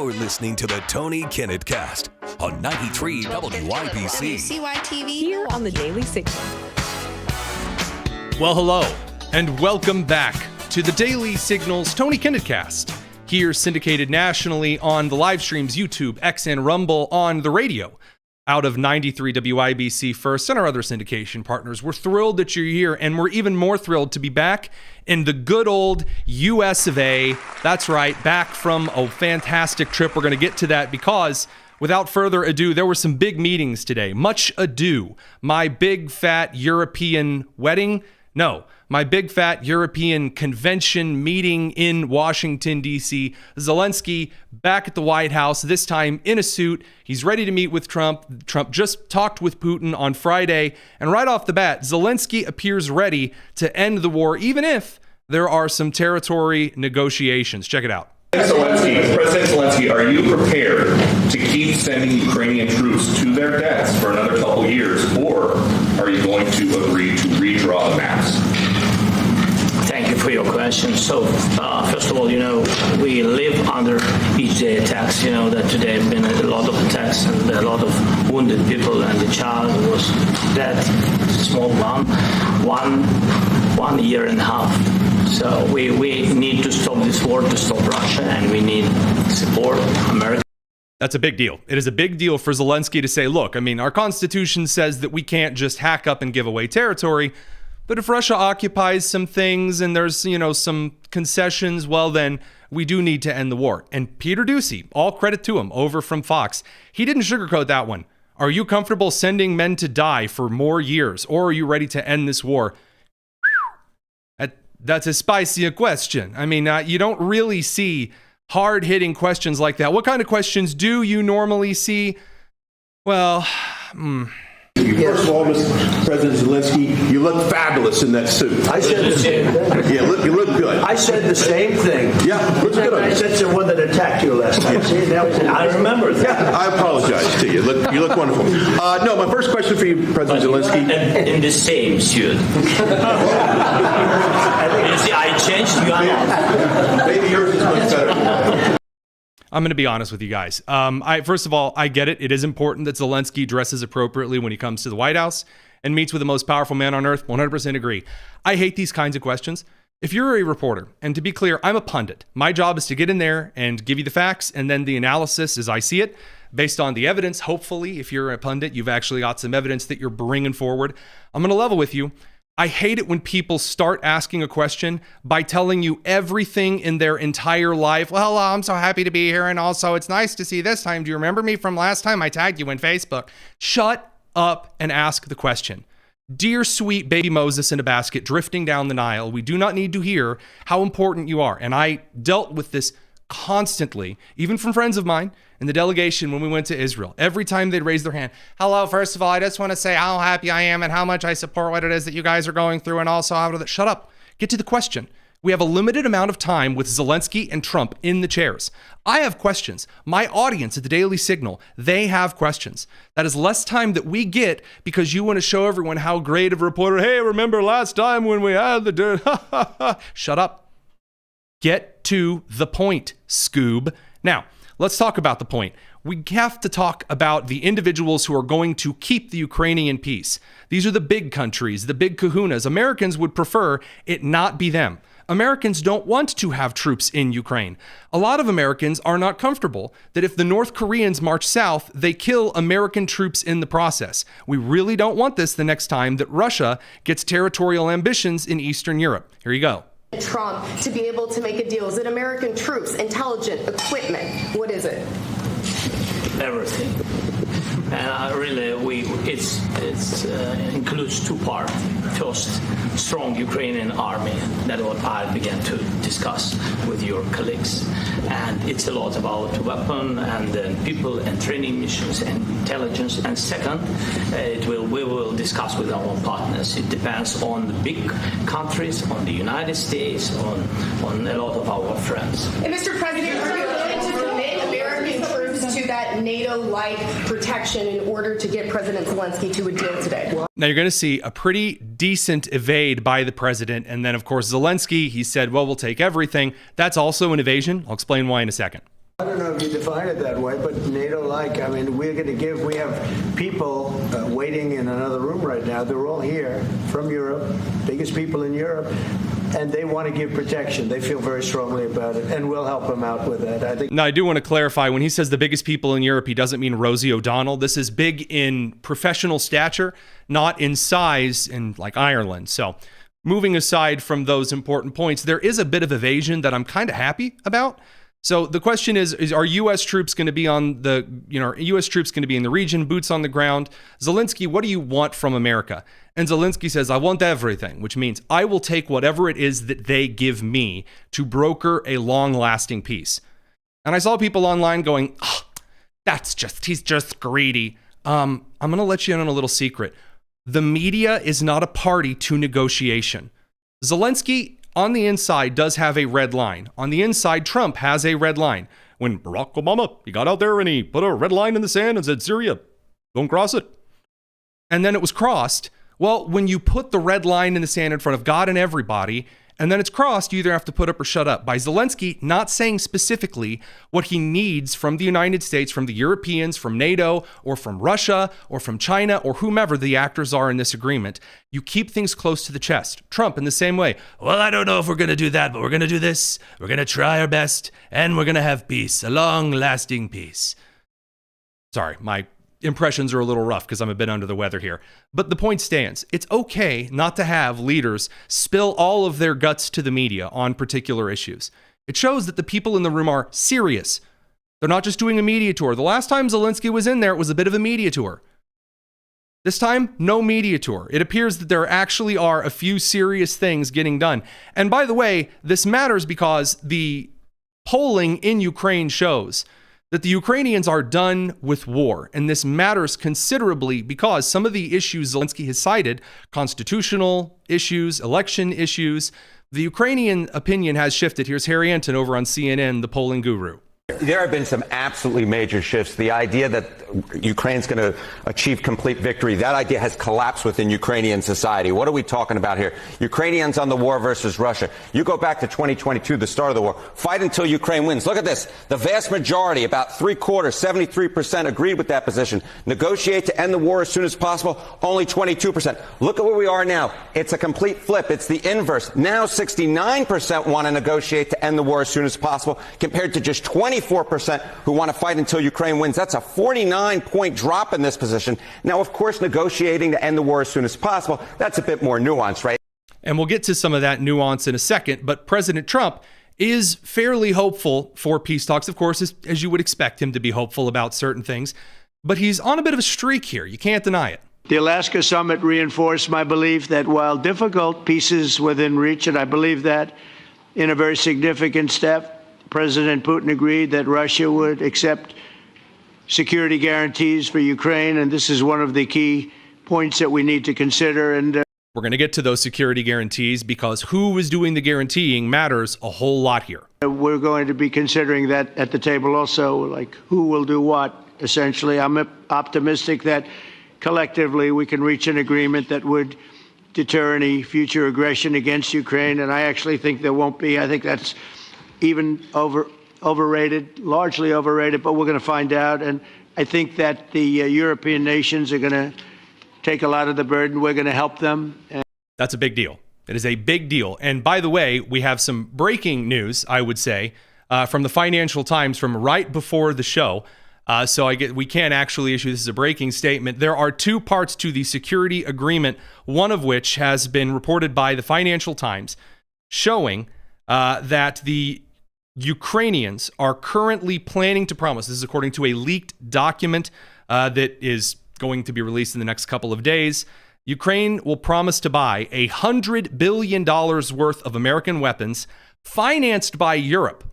You're listening to the Tony Kinnett Cast on 93 WIBC. WCYTV here on the Daily Signal. Well, hello, and welcome back to the Daily Signal's Tony Kinnett Cast. Here syndicated nationally on the live streams, YouTube, X, and Rumble, on the radio. Out of 93 WIBC First and our other syndication partners. We're thrilled that you're here, and we're even more thrilled to be back in the good old US of A. That's right, back from a fantastic trip. We're going to get to that because, without further ado, there were some big meetings today. Much ado. My big fat European wedding? No. My big fat European convention meeting in Washington, D.C. Zelenskyy back at the White House, this time in a suit. He's ready to meet with Trump. Trump just talked with Putin on Friday. And right off the bat, Zelenskyy appears ready to end the war, even if there are some territory negotiations. Check it out. President Zelenskyy, are you prepared to keep sending Ukrainian troops to their deaths for another couple years, or are you going to agree to redraw the maps? Thank you for your question. So, first of all, we live under each day attacks. That today have been a lot of attacks and a lot of wounded people, and the child was dead, small one year and a half. So we need to stop this war, to stop Russia, and we need support America. That's a big deal. It is a big deal for Zelenskyy to say, look, our Constitution says that we can't just hack up and give away territory. But if Russia occupies some things and there's, some concessions, well, then we do need to end the war. And Peter Doocy, all credit to him, over from Fox, he didn't sugarcoat that one. Are you comfortable sending men to die for more years, or are you ready to end this war? That's a spicy question. You don't really see hard-hitting questions like that. What kind of questions do you normally see? Well, First of all, Mr. President Zelenskyy, you look fabulous in that suit. I said the same thing. Yeah, you look good. I said the same thing. Yeah, looks good. I said the one that attacked you last time. See, that was I remember that. Yeah, I apologize to you. You look wonderful. No, my first question for you, President Zelenskyy. In the same suit. I changed you. Maybe yours is much better. I'm going to be honest with you guys. First of all, I get it. It is important that Zelenskyy dresses appropriately when he comes to the White House and meets with the most powerful man on earth. 100% agree. I hate these kinds of questions. If you're a reporter, and to be clear, I'm a pundit. My job is to get in there and give you the facts and then the analysis as I see it based on the evidence. Hopefully, if you're a pundit, you've actually got some evidence that you're bringing forward. I'm going to level with you. I hate it when people start asking a question by telling you everything in their entire life. Well, I'm so happy to be here, and also it's nice to see this time. Do you remember me from last time I tagged you in Facebook? Shut up and ask the question. Dear sweet baby Moses in a basket drifting down the Nile, we do not need to hear how important you are. And I dealt with this constantly, even from friends of mine in the delegation when we went to Israel. Every time they'd raise their hand, hello, first of all, I just want to say how happy I am and how much I support what it is that you guys are going through, and also how to... Shut up. Get to the question. We have a limited amount of time with Zelenskyy and Trump in the chairs. I have questions. My audience at the Daily Signal, they have questions. That is less time that we get because you want to show everyone how great of a reporter, hey, remember last time when we had the dirt? Shut up. Get to the point, Scoob. Now, let's talk about the point. We have to talk about the individuals who are going to keep the Ukrainian peace. These are the big countries, the big kahunas. Americans would prefer it not be them. Americans don't want to have troops in Ukraine. A lot of Americans are not comfortable that if the North Koreans march south, they kill American troops in the process. We really don't want this the next time that Russia gets territorial ambitions in Eastern Europe. Here you go. Trump to be able to make a deal? Is it American troops, intelligent equipment? What is it? Everything. And it includes two parts. First, strong Ukrainian army. That's what I began to discuss with your colleagues. And it's a lot about weapon and people and training missions and intelligence. And second, we will discuss with our partners. It depends on the big countries, on the United States, on a lot of our friends. And Mr. President, are you willing to commit American troops to that NATO-like protection in order to get President Zelenskyy to a deal today? Now you're going to see a pretty decent evade by the president. And then, of course, Zelenskyy, he said, well, we'll take everything. That's also an evasion. I'll explain why in a second. I don't know if you define it that way, but NATO-like, I mean, we have people waiting in another room right now. They're all here from Europe, biggest people in Europe, and they want to give protection. They feel very strongly about it, and we'll help them out with that. I think. Now, I do want to clarify, when he says the biggest people in Europe, he doesn't mean Rosie O'Donnell. This is big in professional stature, not in size in like Ireland. So moving aside from those important points, there is a bit of evasion that I'm kind of happy about. So the question is are U.S. troops going to be on the, are U.S. troops going to be in the region, boots on the ground? Zelenskyy, what do you want from America? And Zelenskyy says, I want everything, which means I will take whatever it is that they give me to broker a long-lasting peace. And I saw people online going, oh, he's just greedy. I'm going to let you in on a little secret. The media is not a party to negotiation. Zelenskyy, on the inside, does have a red line. On the inside, Trump has a red line. When Barack Obama, he got out there and he put a red line in the sand and said, Syria, don't cross it. And then it was crossed. Well, when you put the red line in the sand in front of God and everybody, and then it's crossed, you either have to put up or shut up. By Zelenskyy not saying specifically what he needs from the United States, from the Europeans, from NATO, or from Russia, or from China, or whomever the actors are in this agreement, you keep things close to the chest. Trump in the same way. Well, I don't know if we're going to do that, but we're going to do this. We're going to try our best, and we're going to have peace, a long-lasting peace. Sorry, my impressions are a little rough because I'm a bit under the weather here. But the point stands. It's okay not to have leaders spill all of their guts to the media on particular issues. It shows that the people in the room are serious. They're not just doing a media tour. The last time Zelenskyy was in there, it was a bit of a media tour. This time, no media tour. It appears that there actually are a few serious things getting done. And by the way, this matters because the polling in Ukraine shows that the Ukrainians are done with war. And this matters considerably because some of the issues Zelenskyy has cited, constitutional issues, election issues, the Ukrainian opinion has shifted. Here's Harry Enton over on CNN, the polling guru. There have been some absolutely major shifts. The idea that Ukraine's going to achieve complete victory, that idea has collapsed within Ukrainian society. What are we talking about here? Ukrainians on the war versus Russia. You go back to 2022, the start of the war. Fight until Ukraine wins. Look at this. The vast majority, about three-quarters, 73% agreed with that position. Negotiate to end the war as soon as possible, only 22%. Look at where we are now. It's a complete flip. It's the inverse. Now 69% want to negotiate to end the war as soon as possible, compared to just 24% who want to fight until Ukraine wins. That's a 49-point drop in this position. Now, of course, negotiating to end the war as soon as possible, that's a bit more nuanced, right? And we'll get to some of that nuance in a second, but President Trump is fairly hopeful for peace talks, of course, as you would expect him to be hopeful about certain things. But he's on a bit of a streak here. You can't deny it. The Alaska summit reinforced my belief that while difficult, peace is within reach, and I believe that in a very significant step, President Putin agreed that Russia would accept security guarantees for Ukraine, and this is one of the key points that we need to consider. And we're going to get to those security guarantees because who is doing the guaranteeing matters a whole lot here. We're going to be considering that at the table also, like who will do what, essentially. I'm optimistic that collectively we can reach an agreement that would deter any future aggression against Ukraine, and I actually think there won't be. I think that's even overrated, largely overrated, but we're going to find out. And I think that the European nations are going to take a lot of the burden. We're going to help them. That's a big deal. It is a big deal. And by the way, we have some breaking news, I would say, from the Financial Times from right before the show. We can't actually issue this as a breaking statement. There are two parts to the security agreement, one of which has been reported by the Financial Times, showing that the Ukrainians are currently planning to promise, this is according to a leaked document that is going to be released in the next couple of days, Ukraine will promise to buy $100 billion worth of American weapons financed by Europe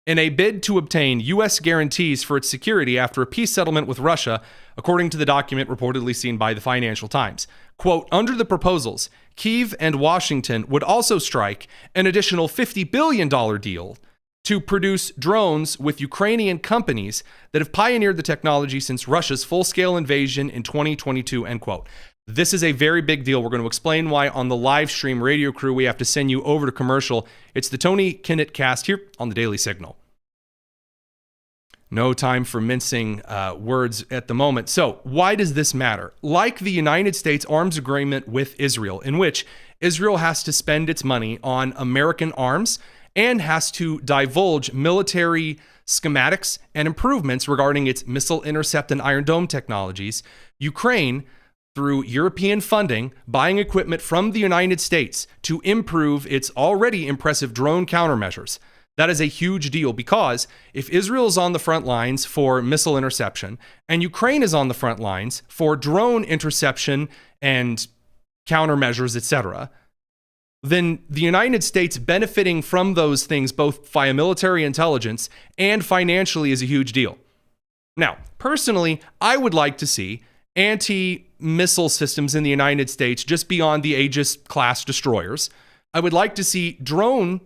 in a bid to obtain U.S. guarantees for its security after a peace settlement with Russia, according to the document reportedly seen by the Financial Times. Quote, under the proposals, Kyiv and Washington would also strike an additional $50 billion deal to produce drones with Ukrainian companies that have pioneered the technology since Russia's full-scale invasion in 2022, end quote. This is a very big deal. We're going to explain why on the live stream radio crew we have to send you over to commercial. It's the Tony Kinnett cast here on the Daily Signal. No time for mincing words at the moment. So why does this matter? Like the United States arms agreement with Israel, in which Israel has to spend its money on American arms and has to divulge military schematics and improvements regarding its missile intercept and Iron Dome technologies, Ukraine, through European funding, buying equipment from the United States to improve its already impressive drone countermeasures. That is a huge deal because if Israel is on the front lines for missile interception and Ukraine is on the front lines for drone interception and countermeasures, etc., then the United States benefiting from those things, both via military intelligence and financially, is a huge deal. Now, personally, I would like to see anti-missile systems in the United States just beyond the Aegis class destroyers. I would like to see drone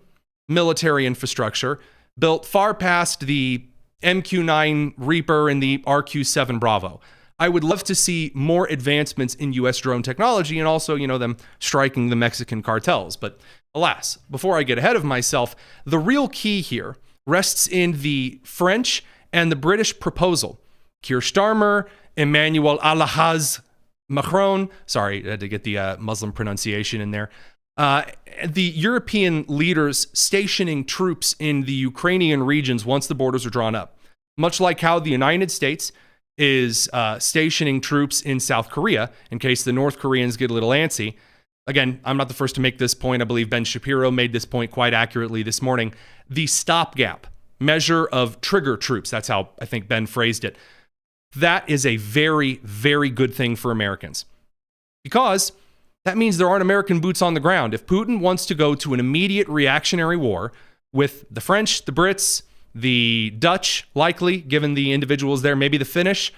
military infrastructure built far past the MQ-9 Reaper and the RQ-7 Bravo. I would love to see more advancements in U.S. drone technology and also, them striking the Mexican cartels. But alas, before I get ahead of myself, the real key here rests in the French and the British proposal. Keir Starmer, Emmanuel Macron, sorry, I had to get the Muslim pronunciation in there. The European leaders stationing troops in the Ukrainian regions once the borders are drawn up, much like how the United States is stationing troops in South Korea in case the North Koreans get a little antsy. Again, I'm not the first to make this point. I believe Ben Shapiro made this point quite accurately this morning. The stopgap measure of trigger troops, that's how I think Ben phrased it. That is a very, very good thing for Americans because that means there aren't American boots on the ground. If Putin wants to go to an immediate reactionary war with the French, the Brits, the Dutch, likely, given the individuals there, maybe the Finnish,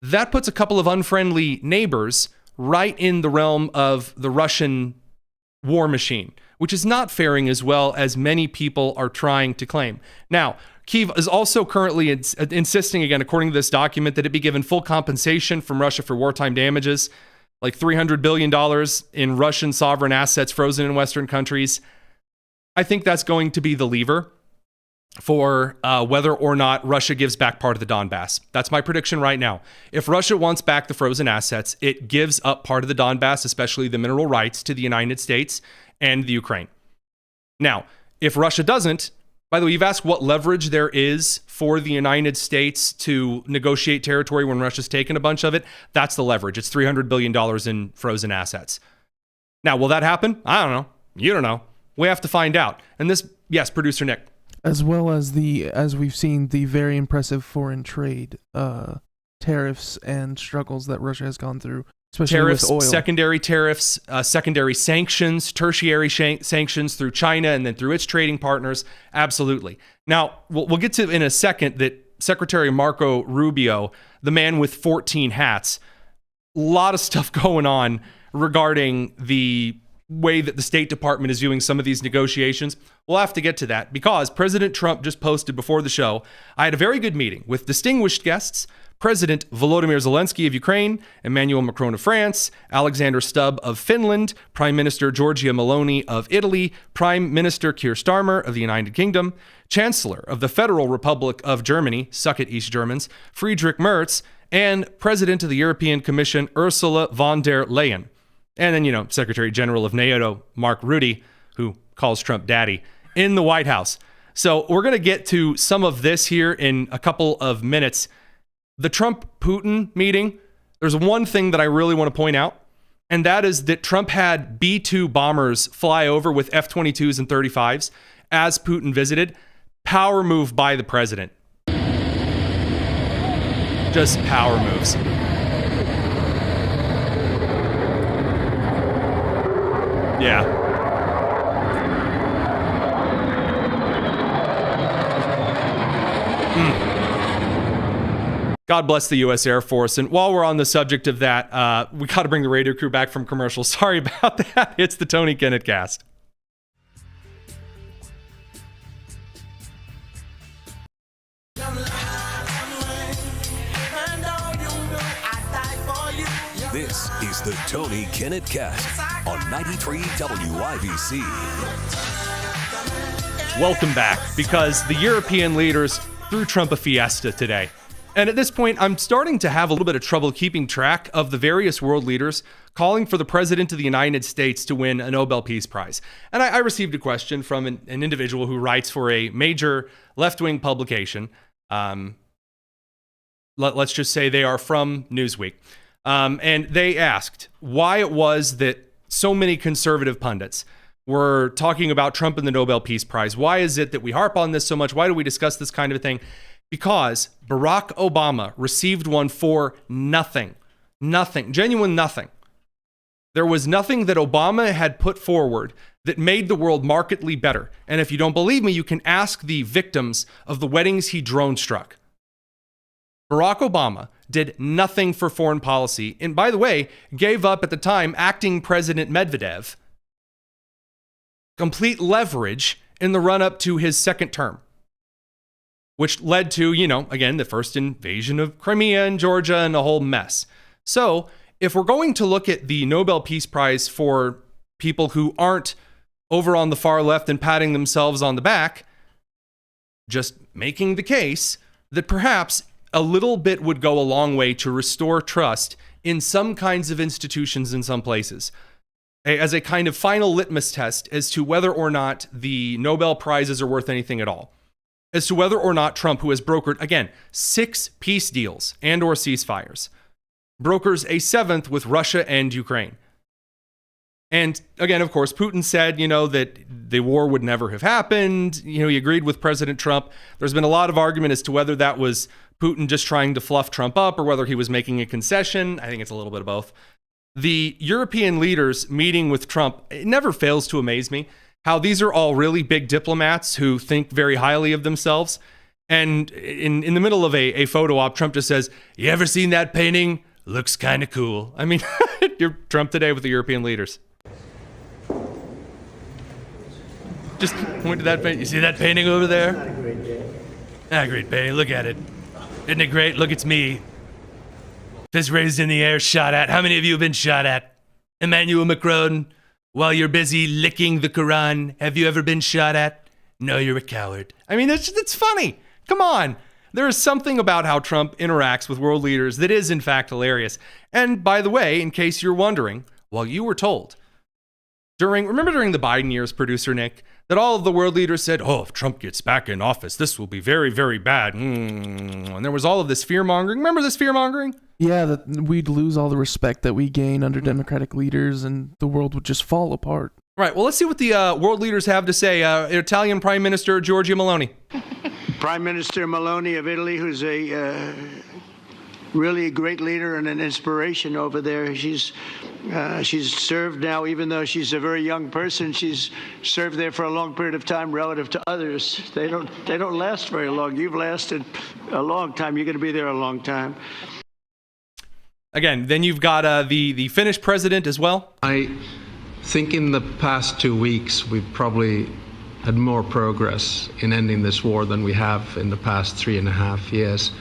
that puts a couple of unfriendly neighbors right in the realm of the Russian war machine, which is not faring as well as many people are trying to claim. Now, Kyiv is also currently insisting, again, according to this document, that it be given full compensation from Russia for wartime damages, like $300 billion in Russian sovereign assets frozen in Western countries. I think that's going to be the lever for whether or not Russia gives back part of the Donbass. That's my prediction right now. If Russia wants back the frozen assets, it gives up part of the Donbass, especially the mineral rights, to the United States and the Ukraine. Now, if Russia doesn't, by the way, you've asked what leverage there is for the United States to negotiate territory when Russia's taken a bunch of it. That's the leverage. It's $300 billion in frozen assets. Now, will that happen? I don't know. You don't know. We have to find out. And this, yes, producer Nick. As well as as we've seen, the very impressive foreign trade tariffs and struggles that Russia has gone through, especially tariffs, with oil. Secondary tariffs, secondary sanctions, tertiary sanctions through China and then through its trading partners. Absolutely. Now, we'll get to in a second that Secretary Marco Rubio, the man with 14 hats, a lot of stuff going on regarding the way that the State Department is viewing some of these negotiations. We'll have to get to that because President Trump just posted before the show, I had a very good meeting with distinguished guests, President Volodymyr Zelenskyy of Ukraine, Emmanuel Macron of France, Alexander Stubb of Finland, Prime Minister Giorgia Meloni of Italy, Prime Minister Keir Starmer of the United Kingdom, Chancellor of the Federal Republic of Germany, suck it East Germans, Friedrich Merz, and President of the European Commission, Ursula von der Leyen. And then, Secretary General of NATO, Mark Rutte, who calls Trump daddy, in the White House. So we're going to get to some of this here in a couple of minutes. The Trump-Putin meeting, there's one thing that I really want to point out, and that is that Trump had B-2 bombers fly over with F-22s and 35s as Putin visited. Power move by the president. Just power moves. Yeah. God bless the U.S. Air Force. And while we're on the subject of that, we got to bring the radio crew back from commercial. Sorry about that. It's the Tony Kinnett Cast. This is the Tony Kinnett Cast on 93 WIBC. Welcome back, because the European leaders threw Trump a Fiesta today. And at this point, I'm starting to have a little bit of trouble keeping track of the various world leaders calling for the president of the United States to win a Nobel Peace Prize. And I received a question from an individual who writes for a major left-wing publication. Let's just say they are from Newsweek. And they asked why it was that so many conservative pundits were talking about Trump and the Nobel Peace Prize. Why is it that we harp on this so much? Why do we discuss this kind of thing? Because Barack Obama received one for nothing. Nothing. Genuine nothing. There was nothing that Obama had put forward that made the world markedly better. And if you don't believe me, you can ask the victims of the weddings he drone struck. Barack Obama did nothing for foreign policy. And by the way, gave up at the time acting President Medvedev complete leverage in the run-up to his second term, which led to, again, the first invasion of Crimea and Georgia and a whole mess. So if we're going to look at the Nobel Peace Prize for people who aren't over on the far left and patting themselves on the back, just making the case that perhaps a little bit would go a long way to restore trust in some kinds of institutions in some places, as a kind of final litmus test as to whether or not the Nobel Prizes are worth anything at all. As to whether or not Trump, who has brokered, again, 6 peace deals and or ceasefires, brokers a 7th with Russia and Ukraine. And again, of course, Putin said, that the war would never have happened. He agreed with President Trump. There's been a lot of argument as to whether that was Putin just trying to fluff Trump up or whether he was making a concession. I think it's a little bit of both. The European leaders meeting with Trump, it never fails to amaze me how these are all really big diplomats who think very highly of themselves. And in the middle of a photo op, Trump just says, "You ever seen that painting? Looks kind of cool." I mean, you're Trump today with the European leaders. Just point to that painting. You see that painting over there? Not a great day. Not a great painting. Look at it. Isn't it great? Look, it's me. Fist raised in the air, shot at. How many of you have been shot at? Emmanuel Macron, while you're busy licking the Quran, have you ever been shot at? No, you're a coward. I mean, it's funny. Come on. There is something about how Trump interacts with world leaders that is, in fact, hilarious. And by the way, in case you're wondering, well, you were told remember during the Biden years, producer Nick, that all of the world leaders said, if Trump gets back in office, this will be very, very bad. And there was all of this fear-mongering. Remember this fear-mongering? Yeah, that we'd lose all the respect that we gain under Democratic leaders and the world would just fall apart. Right. Well, let's see what the world leaders have to say. Italian Prime Minister Giorgia Meloni. Prime Minister Meloni of Italy, who's a really a great leader and an inspiration over there. She's served now, even though she's a very young person, she's served there for a long period of time relative to others. They don't last very long. You've lasted a long time. You're going to be there a long time. Again, then you've got the Finnish president as well. I think in the past 2 weeks, we've probably had more progress in ending this war than we have in the past 3.5 years.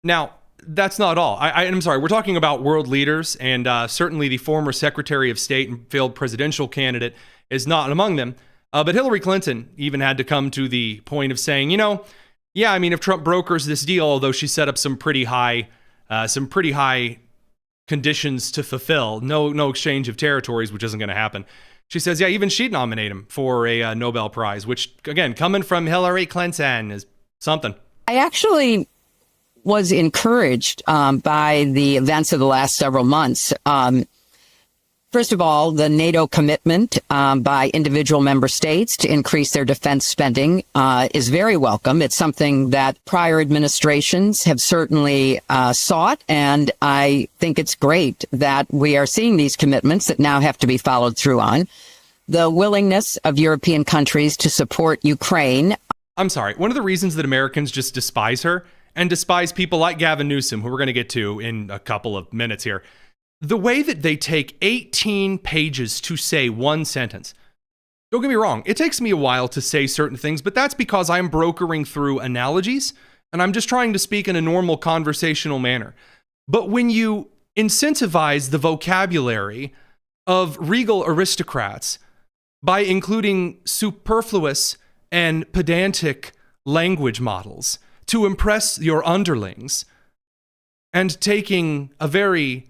Now, that's not all. I'm sorry, we're talking about world leaders, and certainly the former Secretary of State and failed presidential candidate is not among them. But Hillary Clinton even had to come to the point of saying, if Trump brokers this deal, although she set up some pretty high conditions to fulfill, no exchange of territories, which isn't going to happen. She says, even she'd nominate him for a Nobel Prize, which, again, coming from Hillary Clinton is something. I actually was encouraged by the events of the last several months. First of all, the NATO commitment by individual member states to increase their defense spending is very welcome. It's something that prior administrations have certainly sought, and I think it's great that we are seeing these commitments that now have to be followed through on. The willingness of European countries to support Ukraine. I'm sorry. One of the reasons that Americans just despise her and despise people like Gavin Newsom, who we're going to get to in a couple of minutes here, the way that they take 18 pages to say one sentence. Don't get me wrong, it takes me a while to say certain things, but that's because I'm brokering through analogies, and I'm just trying to speak in a normal conversational manner. But when you incentivize the vocabulary of regal aristocrats by including superfluous and pedantic language models to impress your underlings and taking a very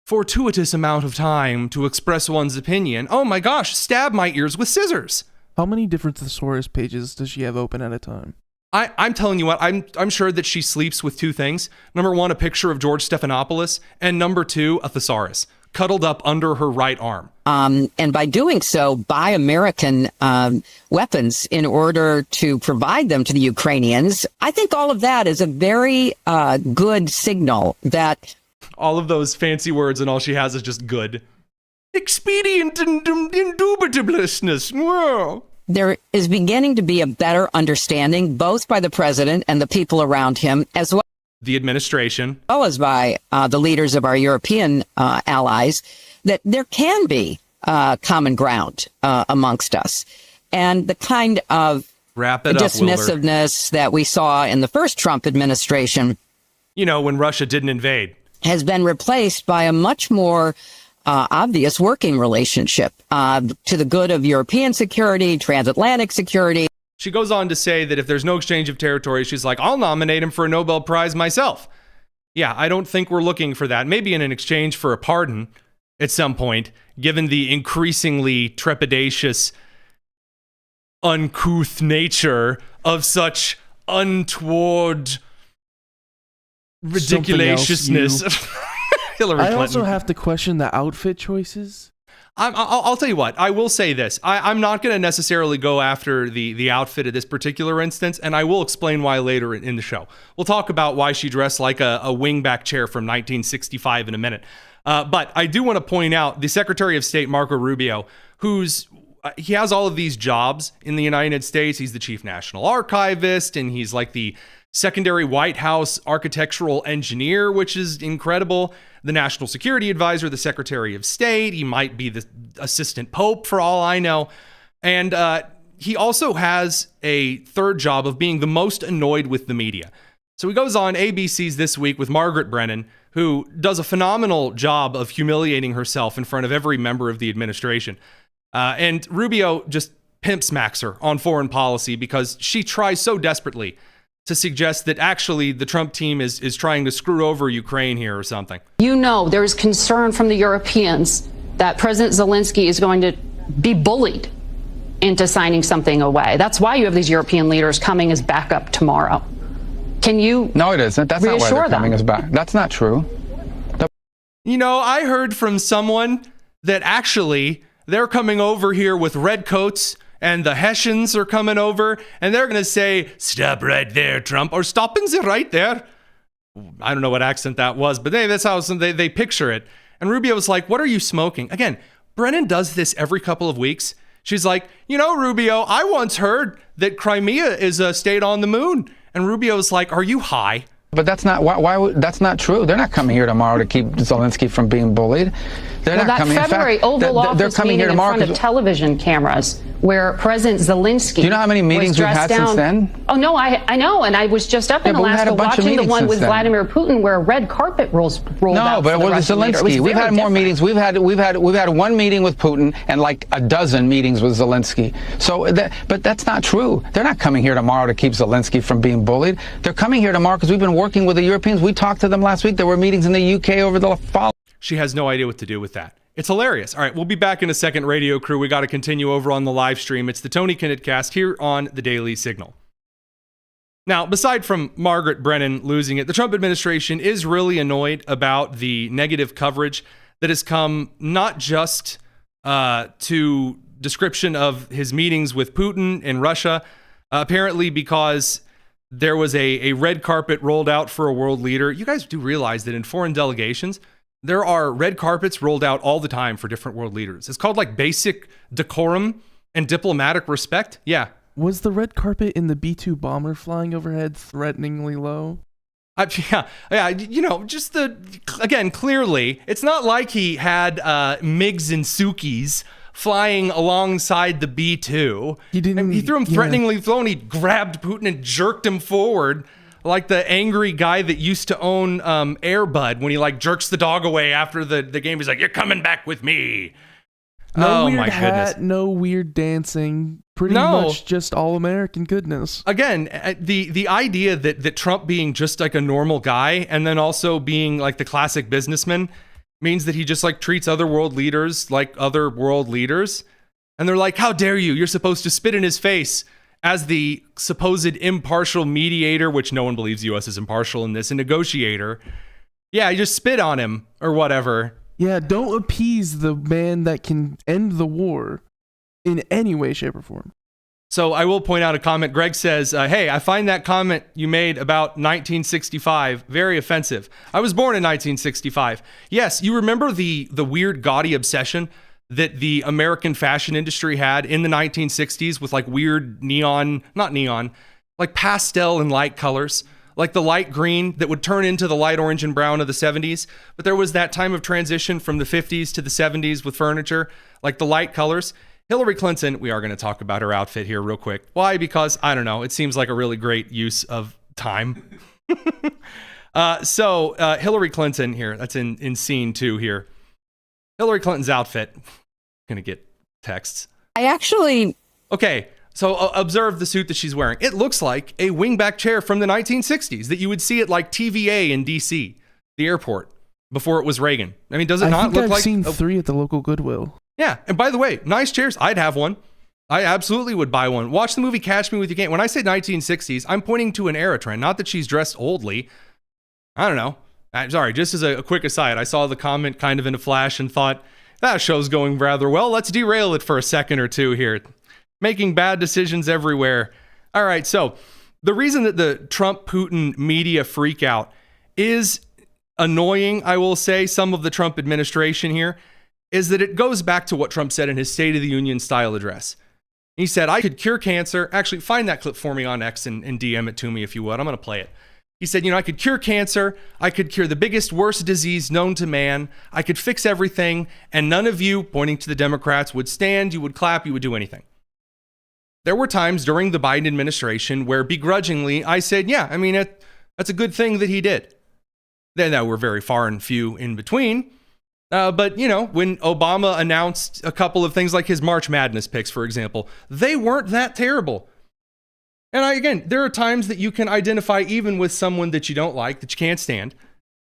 fortuitous amount of time to express one's opinion. Oh my gosh, stab my ears with scissors. How many different thesaurus pages does she have open at a time? I'm telling you what, I'm sure that she sleeps with two things. Number one, a picture of George Stephanopoulos, and number two, a thesaurus cuddled up under her right arm. And by doing so, buy American weapons in order to provide them to the Ukrainians. I think all of that is a very good signal that all of those fancy words and all she has is just good. Expedient and indubitableness. Whoa. There is beginning to be a better understanding, both by the president and the people around him, as well the administration, as well as by the leaders of our European allies, that there can be common ground amongst us. And the kind of dismissiveness that we saw in the first Trump administration, you know, when Russia didn't invade, has been replaced by a much more obvious working relationship to the good of European security, transatlantic security. She goes on to say that if there's no exchange of territory, she's like, I'll nominate him for a Nobel Prize myself. Yeah, I don't think we're looking for that. Maybe in an exchange for a pardon at some point, given the increasingly trepidatious, uncouth nature of such untoward ridiculousness. Hillary Clinton. I also have to question the outfit choices. I'll tell you what, I will say this. I'm not going to necessarily go after the outfit of this particular instance, and I will explain why later in the show. We'll talk about why she dressed like a wingback chair from 1965 in a minute. But I do want to point out the Secretary of State, Marco Rubio, he has all of these jobs in the United States. He's the chief national archivist, and he's like the secondary White House architectural engineer, which is incredible. The national security advisor, the Secretary of State. He might be the assistant pope for all I know. And he also has a third job of being the most annoyed with the media. So he goes on ABC's This Week with Margaret Brennan, who does a phenomenal job of humiliating herself in front of every member of the administration. And Rubio just pimp smacks her on foreign policy because she tries so desperately to suggest that actually the Trump team is trying to screw over Ukraine here or something. You know, there is concern from the Europeans that President Zelenskyy is going to be bullied into signing something away. That's why you have these European leaders coming as backup tomorrow. Can you No, it isn't. That's not why they're coming as back. That's not true. You know, I heard from someone that actually they're coming over here with red coats, and the Hessians are coming over, and they're going to say, stop right there, Trump, or stopping right there. I don't know what accent that was, but that's how they picture it. And Rubio was like, what are you smoking? Again, Brennan does this every couple of weeks. She's like, you know, Rubio, I once heard that Crimea is a state on the moon. And Rubio's like, are you high? But that's not that's not true. They're not coming here tomorrow to keep Zelenskyy from being bullied. They're not coming. That February Oval Office they're coming here meeting tomorrow in front of television cameras where President Zelenskyy. Do you know how many meetings we've had since then? Oh no, I know, and I was just up in Alaska watching the one with Vladimir Putin where a red carpet rolled out. No, but it was Zelenskyy. We've had more meetings. We've had one meeting with Putin and like a dozen meetings with Zelenskyy. So, but that's not true. They're not coming here tomorrow to keep Zelenskyy from being bullied. They're coming here tomorrow because we've been working with the Europeans. We talked to them last week. There were meetings in the UK over the fall. She has no idea what to do with that. It's hilarious. All right, we'll be back in a second, Radio Crew. We got to continue over on the live stream. It's the Tony Kinnett cast here on the Daily Signal. Now, beside from Margaret Brennan losing it, the Trump administration is really annoyed about the negative coverage that has come not just to description of his meetings with Putin in Russia, apparently because there was a red carpet rolled out for a world leader. You guys do realize that in foreign delegations, there are red carpets rolled out all the time for different world leaders. It's called like basic decorum and diplomatic respect. Yeah. Was the red carpet in the B-2 bomber flying overhead threateningly low? Yeah. You know, just clearly, it's not like he had MiGs and Sukis flying alongside the B-2. He threw him threateningly low, and he grabbed Putin and jerked him forward like the angry guy that used to own Air Bud when he like jerks the dog away after the game. He's like, "You're coming back with me." No weird hat, no weird dancing. pretty much just all American goodness. Again, the idea that Trump being just like a normal guy and then also being like the classic businessman means that he just like treats other world leaders like other world leaders. And they're like, how dare you? You're supposed to spit in his face as the supposed impartial mediator, which no one believes the U.S. is impartial in this, a negotiator. Yeah, you just spit on him or whatever. Yeah, don't appease the man that can end the war in any way, shape, or form. So I will point out a comment. Greg says, hey, I find that comment you made about 1965 very offensive. I was born in 1965. Yes, you remember the weird gaudy obsession that the American fashion industry had in the 1960s with like weird like pastel and light colors, like the light green that would turn into the light orange and brown of the 70s. But there was that time of transition from the 50s to the 70s with furniture, like the light colors. Hillary Clinton, we are going to talk about her outfit here real quick. Why? Because, I don't know, it seems like a really great use of time. So Hillary Clinton here, that's in scene 2 here. Hillary Clinton's outfit. Going to get texts. Okay, so observe the suit that she's wearing. It looks like a wingback chair from the 1960s that you would see at like TVA in DC, the airport, before it was Reagan. I mean, does it not look like... I've seen 3 at the local Goodwill. Yeah, and by the way, nice chairs. I'd have one. I absolutely would buy one. Watch the movie Catch Me If You Can. When I say 1960s, I'm pointing to an era trend. Not that she's dressed oldly. I don't know. Sorry, just as a quick aside, I saw the comment kind of in a flash and thought, that show's going rather well. Let's derail it for a second or two here. Making bad decisions everywhere. All right, so the reason that the Trump-Putin media freak out is annoying, I will say, some of the Trump administration here, is that it goes back to what Trump said in his State of the Union style address. He said, I could cure cancer. Actually, find that clip for me on X and DM it to me if you would. I'm going to play it. He said, I could cure cancer. I could cure the biggest, worst disease known to man. I could fix everything. And none of you, pointing to the Democrats, would stand, you would clap, you would do anything. There were times during the Biden administration where begrudgingly I said, yeah, I mean, that's a good thing that he did. Then we're very far and few in between. But, when Obama announced a couple of things like his March Madness picks, for example, they weren't that terrible. And again, there are times that you can identify even with someone that you don't like, that you can't stand.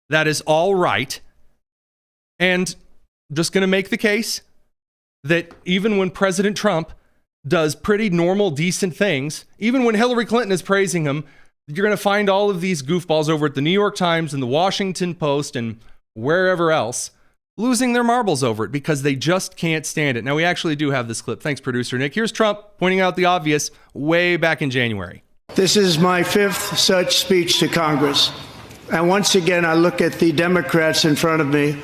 That is all right. And I'm just going to make the case that even when President Trump does pretty normal, decent things, even when Hillary Clinton is praising him, you're going to find all of these goofballs over at the New York Times and the Washington Post and wherever else losing their marbles over it because they just can't stand it. Now, we actually do have this clip. Thanks, producer Nick. Here's Trump pointing out the obvious way back in January. This is my 5th such speech to Congress. And once again, I look at the Democrats in front of me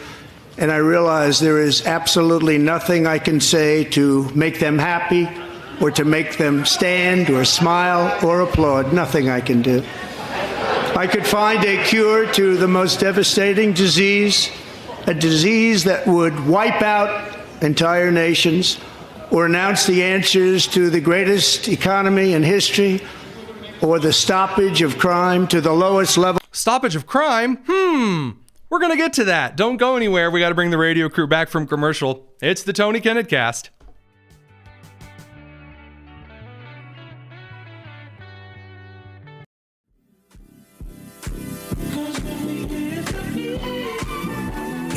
and I realize there is absolutely nothing I can say to make them happy or to make them stand or smile or applaud. Nothing I can do. I could find a cure to the most devastating disease, a disease that would wipe out entire nations, or announce the answers to the greatest economy in history, or the stoppage of crime to the lowest level. Stoppage of crime? We're going to get to that. Don't go anywhere. We got to bring the radio crew back from commercial. It's the Tony Kinnett Cast.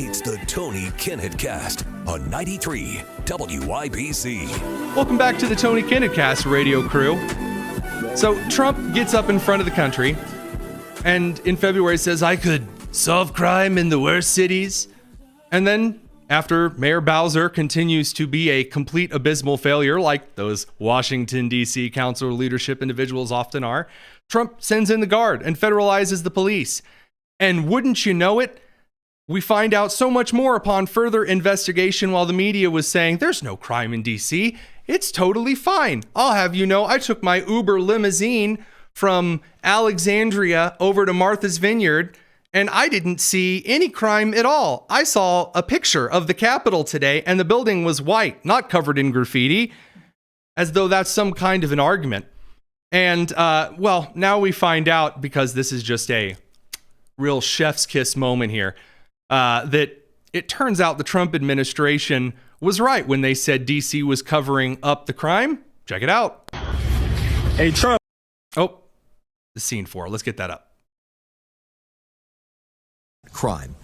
It's the Tony Kinnett Cast on 93 WIBC. Welcome back to the Tony Kinnett Cast radio crew. So Trump gets up in front of the country and in February says, I could solve crime in the worst cities. And then after Mayor Bowser continues to be a complete abysmal failure, like those Washington, D.C. council leadership individuals often are, Trump sends in the guard and federalizes the police. And wouldn't you know it, we find out so much more upon further investigation while the media was saying, there's no crime in D.C. It's totally fine. I'll have you know, I took my Uber limousine from Alexandria over to Martha's Vineyard, and I didn't see any crime at all. I saw a picture of the Capitol today, and the building was white, not covered in graffiti, as though that's some kind of an argument. And, well, now we find out, because this is just a real chef's kiss moment here, that it turns out the Trump administration was right when they said D.C. was covering up the crime. Check it out. Hey, Trump. Oh, the scene 4. Let's get that up. Crime.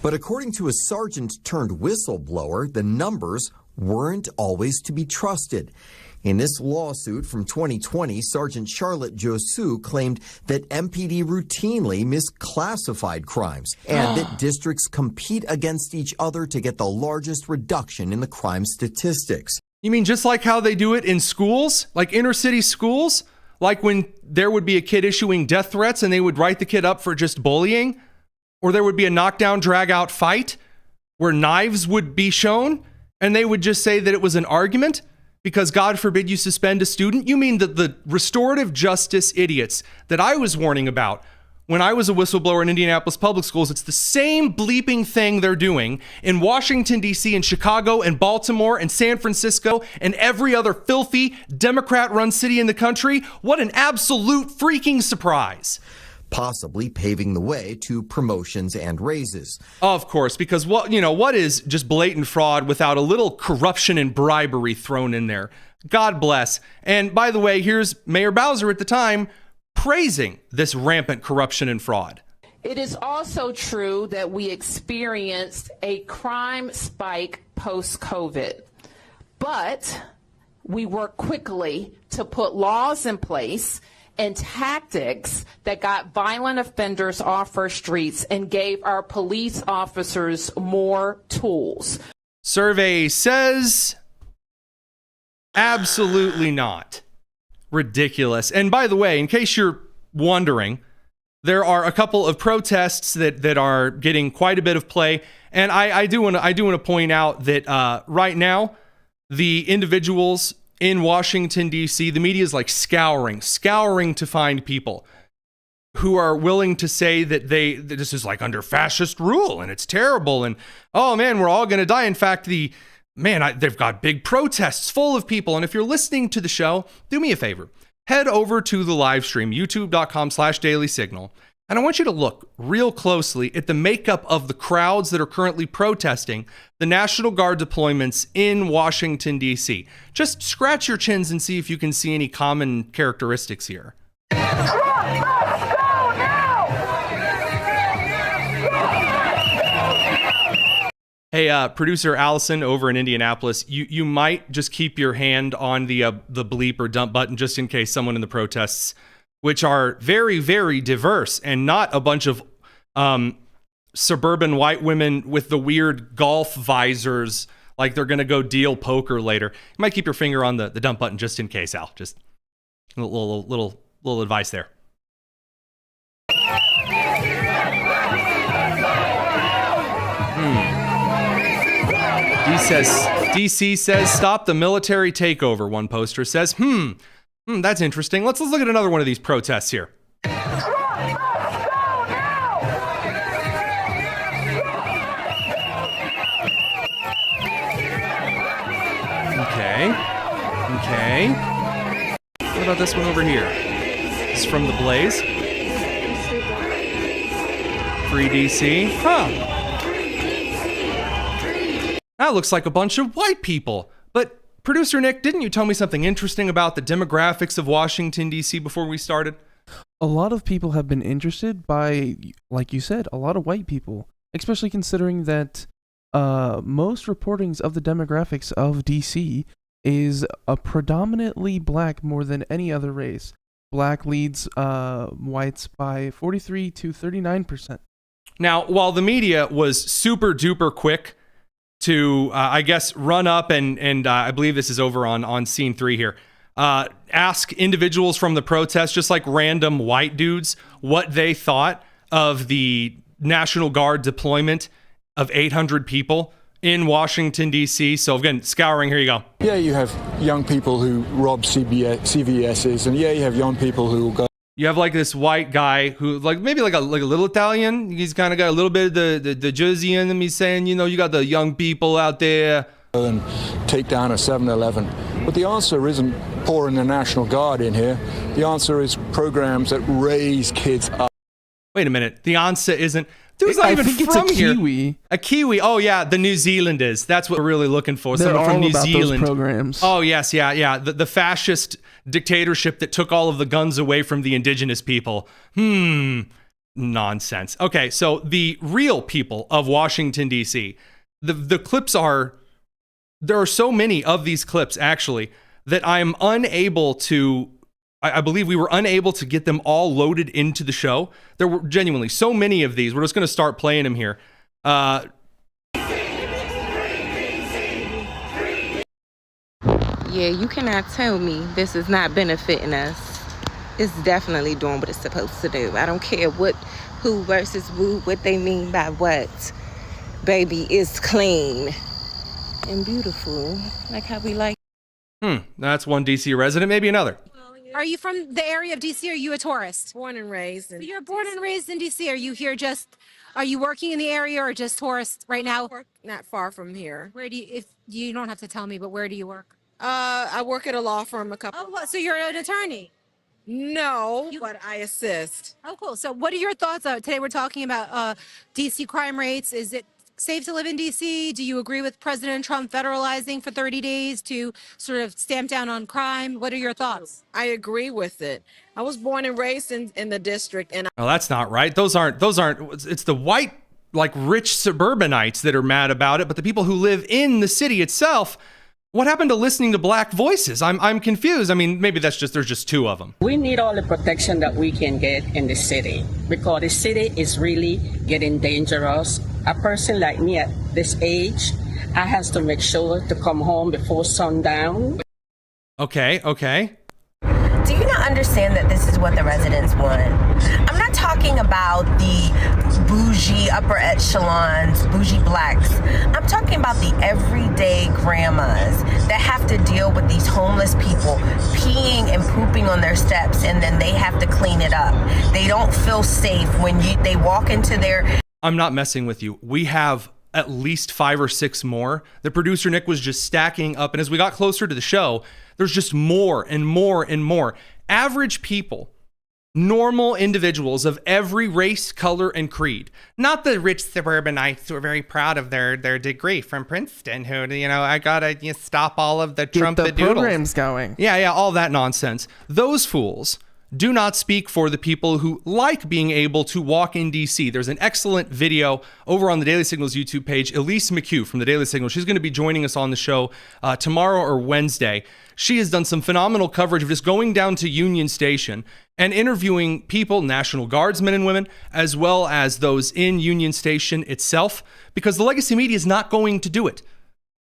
But according to a sergeant turned whistleblower, the numbers weren't always to be trusted. In this lawsuit from 2020, Sergeant Charlotte Josu claimed that MPD routinely misclassified crimes and that districts compete against each other to get the largest reduction in the crime statistics. You mean just like how they do it in schools, like inner city schools? Like when there would be a kid issuing death threats and they would write the kid up for just bullying? Or there would be a knockdown, drag out fight where knives would be shown and they would just say that it was an argument because God forbid you suspend a student? You mean that the restorative justice idiots that I was warning about when I was a whistleblower in Indianapolis public schools, it's the same bleeping thing they're doing in Washington, D.C., and Chicago, and Baltimore, and San Francisco, and every other filthy Democrat-run city in the country. What an absolute freaking surprise. Possibly paving the way to promotions and raises. Of course, because what is just blatant fraud without a little corruption and bribery thrown in there? God bless. And by the way, here's Mayor Bowser at the time praising this rampant corruption and fraud. It is also true that we experienced a crime spike post-COVID, but we worked quickly to put laws in place and tactics that got violent offenders off our streets and gave our police officers more tools. Survey says absolutely not. Ridiculous. And by the way, in case you're wondering, there are a couple of protests that are getting quite a bit of play. And I do want to point out that right now, the individuals in Washington, D.C., the media is like scouring to find people who are willing to say that this is like under fascist rule and it's terrible and, oh man, we're all going to die. In fact, they've got big protests full of people. And if you're listening to the show, do me a favor. Head over to the live stream, youtube.com/dailysignal. And I want you to look real closely at the makeup of the crowds that are currently protesting the National Guard deployments in Washington, D.C. Just scratch your chins and see if you can see any common characteristics here. Hey, producer Allison over in Indianapolis, you might just keep your hand on the bleep or dump button just in case someone in the protests, which are very, very diverse and not a bunch of suburban white women with the weird golf visors like they're going to go deal poker later. You might keep your finger on the dump button just in case, Al. Just a little advice there. DC says, stop the military takeover, one poster says. That's interesting. Let's look at another one of these protests here. Okay. What about this one over here? This is from The Blaze. Free DC. That looks like a bunch of white people. But producer Nick, didn't you tell me something interesting about the demographics of Washington, D.C. before we started? A lot of people have been interested by, like you said, a lot of white people, especially considering that most reportings of the demographics of D.C. is a predominantly black more than any other race. Black leads whites by 43 to 39%. Now, while the media was super duper quick to, I guess, run up and I believe this is over on scene 3 here, ask individuals from the protest, just like random white dudes, what they thought of the National Guard deployment of 800 people in Washington, D.C. So again, scouring, here you go. Yeah, you have young people who rob CVS's, and yeah, you have young people who go. You have like this white guy who maybe like a little Italian. He's kind of got a little bit of the Jersey in him. He's saying, you got the young people out there. And take down a 7-Eleven. But the answer isn't pouring the National Guard in here. The answer is programs that raise kids up. Wait a minute. The Ansa isn't. Dude's not I even think it's from a here. Kiwi. A Kiwi. Oh, yeah. The New Zealand is. That's what we're really looking for. They're Someone from all New about Zealand. those programs. Oh, yes. Yeah. The fascist dictatorship that took all of the guns away from the indigenous people. Nonsense. Okay. So the real people of Washington, D.C., the clips are. There are so many of these clips, actually, that I'm unable to. I believe we were unable to get them all loaded into the show. There were genuinely so many of these. We're just going to start playing them here. Yeah, you cannot tell me this is not benefiting us. It's definitely doing what it's supposed to do. I don't care who versus who, what they mean by what. Baby, it's clean and beautiful, like how we like. That's one DC resident, maybe another. Are you from the area of DC? Or are you a tourist? Born and raised. So you're born and raised in DC. Are you here are you working in the area or just tourist right now? I work not far from here. Where do you, if you don't have to tell me, but where do you work? I work at a law firm So you're an attorney? No, but I assist. Oh, cool. So what are your thoughts? Today we're talking about DC crime rates. Is it safe to live in DC? Do you agree with President Trump federalizing for 30 days to sort of stamp down on crime? What are your thoughts? I agree with it. I was born and raised in the district, and Oh, that's not right. Those aren't. It's the white, like rich suburbanites that are mad about it, but the people who live in the city itself. What happened to listening to black voices? I'm confused. I mean, maybe there's just two of them. We need all the protection that we can get in the city because the city is really getting dangerous. A person like me at this age, I have to make sure to come home before sundown. Okay. Do you not understand that this is what the residents want? I'm not talking about the bougie upper echelons, bougie blacks. I'm talking about the everyday grandmas that have to deal with these homeless people peeing and pooping on their steps, and then they have to clean it up. They don't feel safe when they walk into their... I'm not messing with you. We have at least 5 or 6 more. The producer Nick was just stacking up, and as we got closer to the show, there's just more and more and more. Average people, normal individuals of every race, color, and creed. Not the rich suburbanites who are very proud of their degree from Princeton, who, I gotta stop all of the trumpet the programs going. Yeah, all that nonsense. Those fools do not speak for the people who like being able to walk in DC. There's an excellent video over on the Daily Signal's YouTube page. Elise McHugh from the Daily Signal. She's going to be joining us on the show tomorrow or Wednesday. She has done some phenomenal coverage of just going down to Union Station and interviewing people, National Guardsmen and women, as well as those in Union Station itself, because the legacy media is not going to do it.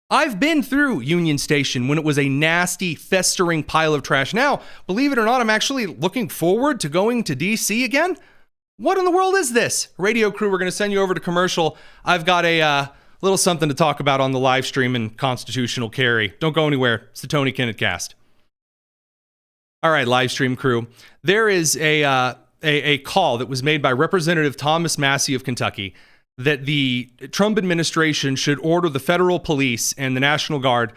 I've been through Union Station when it was a nasty, festering pile of trash. Now, believe it or not, I'm actually looking forward to going to DC again. What in the world is this? Radio crew, we're going to send you over to commercial. I've got a little something to talk about on the live stream and constitutional carry. Don't go anywhere. It's the Tony Kinnett cast. All right, live stream crew. There is a call that was made by Representative Thomas Massie of Kentucky that the Trump administration should order the federal police and the National Guard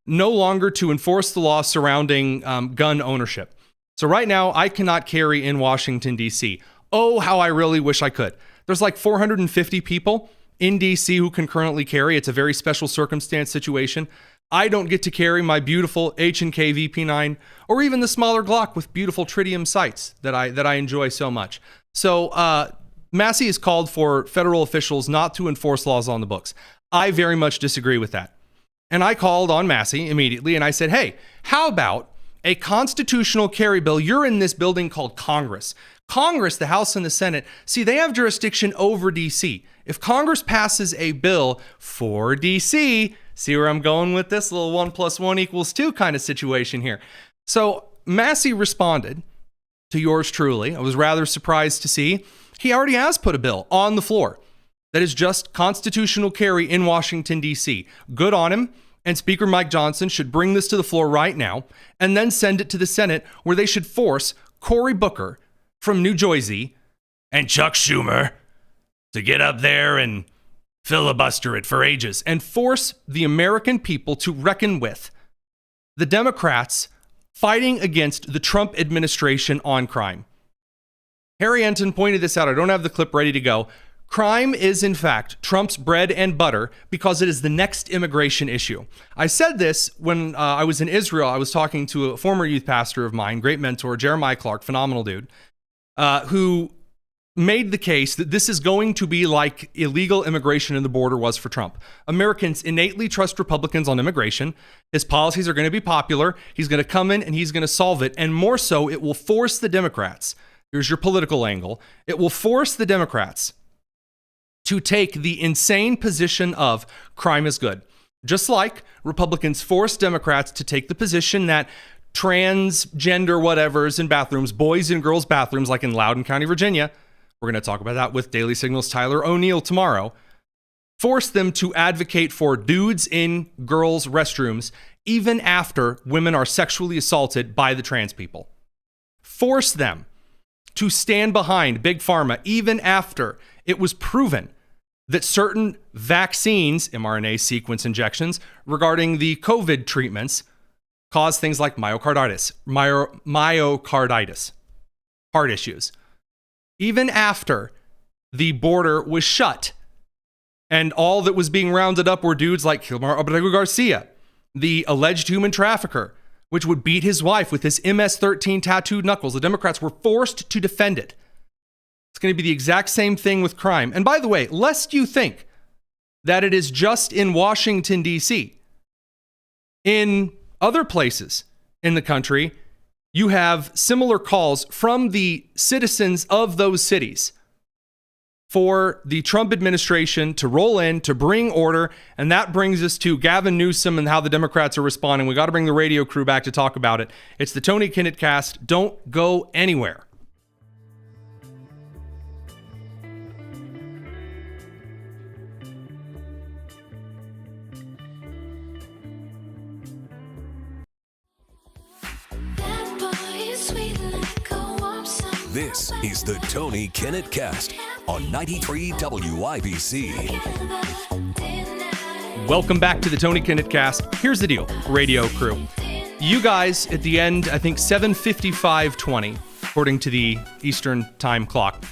no longer to enforce the law surrounding gun ownership. So right now, I cannot carry in Washington, D.C. Oh, how I really wish I could. There's like 450 people in D.C. who can currently carry. It's a very special circumstance situation. I don't get to carry my beautiful H&K VP9 or even the smaller Glock with beautiful tritium sights that I enjoy so much. So, Massie has called for federal officials not to enforce laws on the books. I very much disagree with that. And I called on Massie immediately and I said, hey, how about a constitutional carry bill? You're in this building called Congress. Congress, the House and the Senate, see, they have jurisdiction over DC. If Congress passes a bill for DC, see where I'm going with this little 1 + 1 = 2 kind of situation here. So Massie responded to yours truly. I was rather surprised to see he already has put a bill on the floor that is just constitutional carry in Washington, D.C. Good on him. And Speaker Mike Johnson should bring this to the floor right now and then send it to the Senate, where they should force Cory Booker from New Jersey and Chuck Schumer to get up there and filibuster it for ages and force the American people to reckon with the Democrats fighting against the Trump administration on crime. Harry Enton pointed this out. I don't have the clip ready to go. Crime is, in fact, Trump's bread and butter because it is the next immigration issue. I said this when I was in Israel. I was talking to a former youth pastor of mine, great mentor, Jeremiah Clark, phenomenal dude, who made the case that this is going to be like illegal immigration in the border was for Trump. Americans innately trust Republicans on immigration. His policies are going to be popular. He's going to come in and he's going to solve it. And more so, it will force the Democrats. Here's your political angle. It will force the Democrats to take the insane position of crime is good. Just like Republicans forced Democrats to take the position that transgender whatevers in bathrooms, boys and girls bathrooms, like in Loudoun County, Virginia, we're going to talk about that with Daily Signal's Tyler O'Neill tomorrow, force them to advocate for dudes in girls' restrooms even after women are sexually assaulted by the trans people. Force them to stand behind Big Pharma even after it was proven that certain vaccines, mRNA sequence injections, regarding the COVID treatments cause things like myocarditis, heart issues. Even after the border was shut and all that was being rounded up were dudes like Gilmar Abrego Garcia, the alleged human trafficker, which would beat his wife with his MS-13 tattooed knuckles. The Democrats were forced to defend it. It's going to be the exact same thing with crime. And by the way, lest you think that it is just in Washington, D.C., in other places in the country, you have similar calls from the citizens of those cities for the Trump administration to roll in, to bring order. And that brings us to Gavin Newsom and how the Democrats are responding. We got to bring the radio crew back to talk about it. It's the Tony Kinnett Cast. Don't go anywhere. This is the Tony Kinnett Cast on 93 WIBC. Welcome back to the Tony Kinnett Cast. Here's the deal, radio crew. You guys, at the end, I think 7:55:20, according to the Eastern time clock,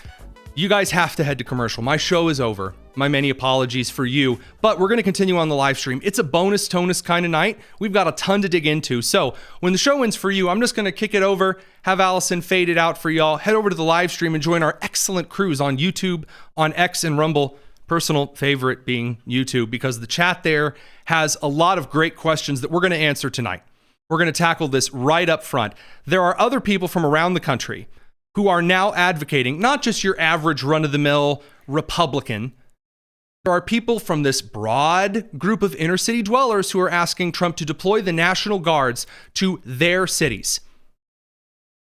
you guys have to head to commercial. My show is over. My many apologies for you, but we're going to continue on the live stream. It's a bonus tonus kind of night. We've got a ton to dig into. So when the show ends for you, I'm just going to kick it over, have Allison fade it out for y'all, head over to the live stream and join our excellent crews on YouTube, on X and Rumble. Personal favorite being YouTube, because the chat there has a lot of great questions that we're going to answer tonight. We're going to tackle this right up front. There are other people from around the country who are now advocating, not just your average run-of-the-mill Republican. There are people from this broad group of inner city dwellers who are asking Trump to deploy the National Guards to their cities.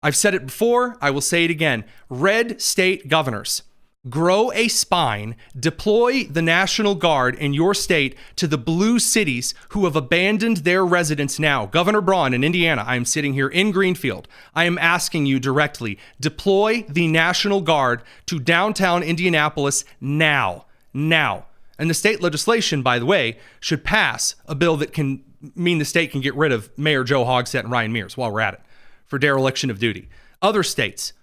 I've said it before, I will say it again. Red state governors, grow a spine, deploy the National Guard in your state to the blue cities who have abandoned their residents now. Governor Braun in Indiana, I am sitting here in Greenfield. I am asking you directly, deploy the National Guard to downtown Indianapolis now. Now. And the state legislation, by the way, should pass a bill that can mean the state can get rid of Mayor Joe Hogsett and Ryan Mears while we're at it for dereliction of duty. Other states,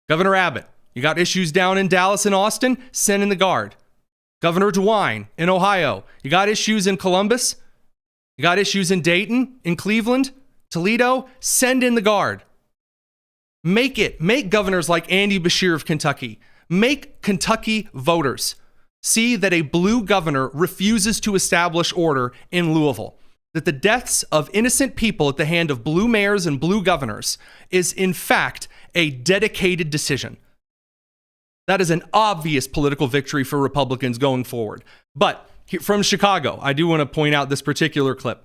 Governor Abbott, you got issues down in Dallas and Austin, send in the Guard. Governor DeWine in Ohio, you got issues in Columbus, you got issues in Dayton, in Cleveland, Toledo, send in the Guard. Make governors like Andy Beshear of Kentucky, make Kentucky voters see that a blue governor refuses to establish order in Louisville, that the deaths of innocent people at the hand of blue mayors and blue governors is in fact a dedicated decision. That is an obvious political victory for Republicans going forward. But from Chicago, I do want to point out this particular clip.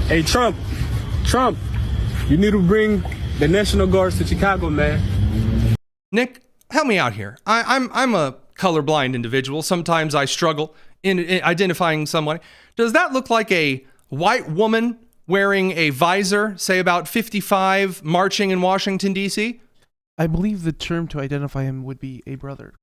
Hey, Trump, you need to bring the National Guards to Chicago, man. Nick, help me out here. I'm a colorblind individual. Sometimes I struggle in identifying someone. Does that look like a white woman wearing a visor, say about 55, marching in Washington, D.C.? I believe the term to identify him would be a brother.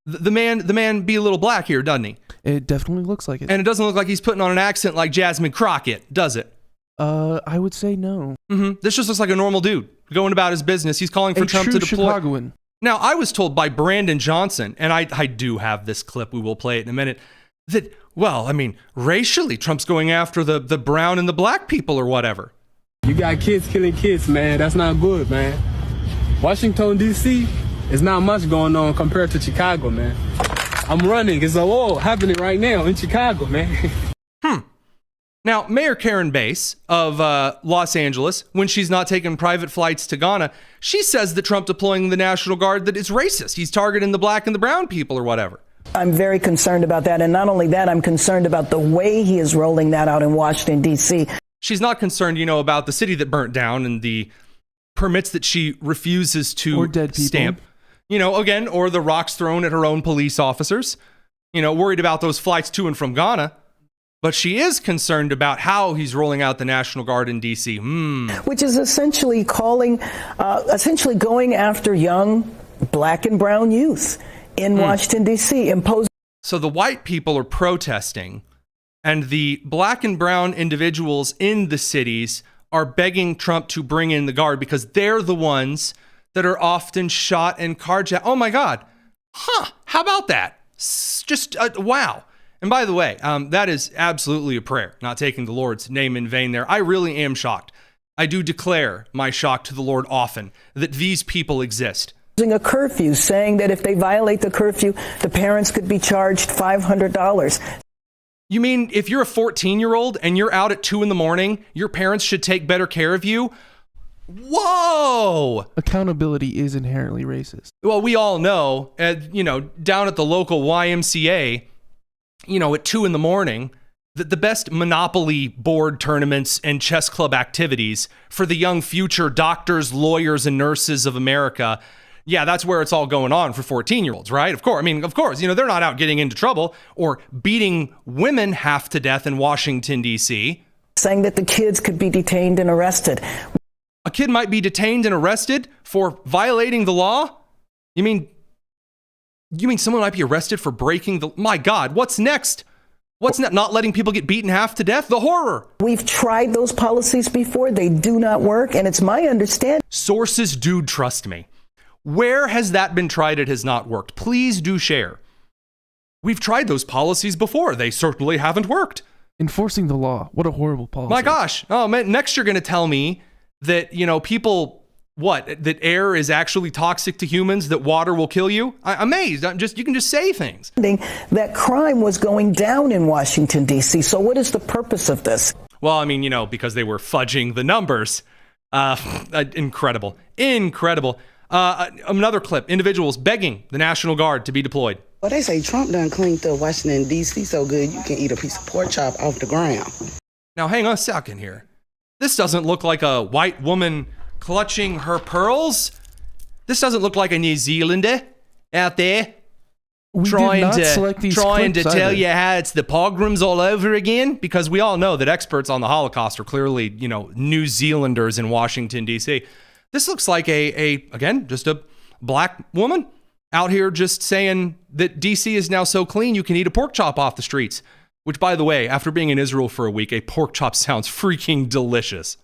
The man be a little black here, doesn't he? It definitely looks like it. And it doesn't look like he's putting on an accent like Jasmine Crockett, does it? I would say no. This just looks like a normal dude going about his business. He's calling for Trump to deploy. Chicagoan. Now, I was told by Brandon Johnson, and I do have this clip, we will play it in a minute, that, well, I mean, racially, Trump's going after the brown and the black people or whatever. You got kids killing kids, man. That's not good, man. Washington, D.C., is not much going on compared to Chicago, man. I'm running. It's a war happening right now in Chicago, man. Now, Mayor Karen Bass of Los Angeles, when she's not taking private flights to Ghana, she says that Trump deploying the National Guard, that it's racist. He's targeting the black and the brown people or whatever. I'm very concerned about that. And not only that, I'm concerned about the way he is rolling that out in Washington, D.C. She's not concerned, about the city that burnt down and the permits that she refuses to or dead people. Stamp. Again, or the rocks thrown at her own police officers. Worried about those flights to and from Ghana. But she is concerned about how he's rolling out the National Guard in D.C. Which is essentially going after young black and brown youth in Washington, D.C. So the white people are protesting, and the black and brown individuals in the cities are begging Trump to bring in the Guard because they're the ones that are often shot and carjacked. Oh, my God. How about that? Just wow. And by the way, that is absolutely a prayer, not taking the Lord's name in vain there. I really am shocked. I do declare my shock to the Lord often that these people exist. A curfew, saying that if they violate the curfew, the parents could be charged $500. You mean if you're a 14-year-old and you're out at 2 a.m, your parents should take better care of you? Whoa! Accountability is inherently racist. Well, we all know, down at the local YMCA, at 2 a.m, that the best Monopoly board tournaments and chess club activities for the young future doctors, lawyers, and nurses of America, that's where it's all going on for 14-year-olds, right? Of course. They're not out getting into trouble or beating women half to death in Washington, D.C. Saying that the kids could be detained and arrested. A kid might be detained and arrested for violating the law? You mean someone might be arrested for breaking the... My God, what's next? What's not letting people get beaten half to death? The horror. We've tried those policies before. They do not work. And it's my understanding... Sources do trust me. Where has that been tried? It has not worked. Please do share. We've tried those policies before. They certainly haven't worked. Enforcing the law. What a horrible policy. My gosh. Oh, man. Next, you're going to tell me that, people... That air is actually toxic to humans, that water will kill you? I'm amazed. You can just say things. That crime was going down in Washington, D.C. So what is the purpose of this? Well, because they were fudging the numbers. Incredible. Another clip. Individuals begging the National Guard to be deployed. Well, they say Trump done cleaned up Washington, D.C. so good you can eat a piece of pork chop off the ground. Now, hang on a second here. This doesn't look like a white woman clutching her pearls. This doesn't look like a New Zealander out there trying to tell you how it's the pogroms all over again, because we all know that experts on the Holocaust are clearly, New Zealanders in Washington, D.C. This looks like just a black woman out here just saying that D.C. is now so clean you can eat a pork chop off the streets. Which, by the way, after being in Israel for a week, a pork chop sounds freaking delicious.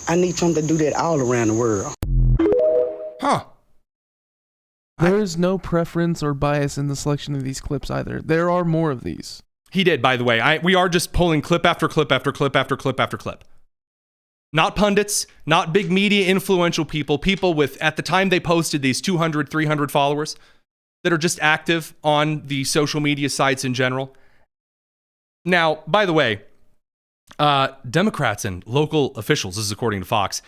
I need Trump to do that all around the world. There is no preference or bias in the selection of these clips either. There are more of these. He did, by the way. We are just pulling clip after clip after clip after clip after clip. Not pundits, not big media influential people with, at the time they posted these 200, 300 followers that are just active on the social media sites in general. Now, by the way, Democrats and local officials, this is according to Fox,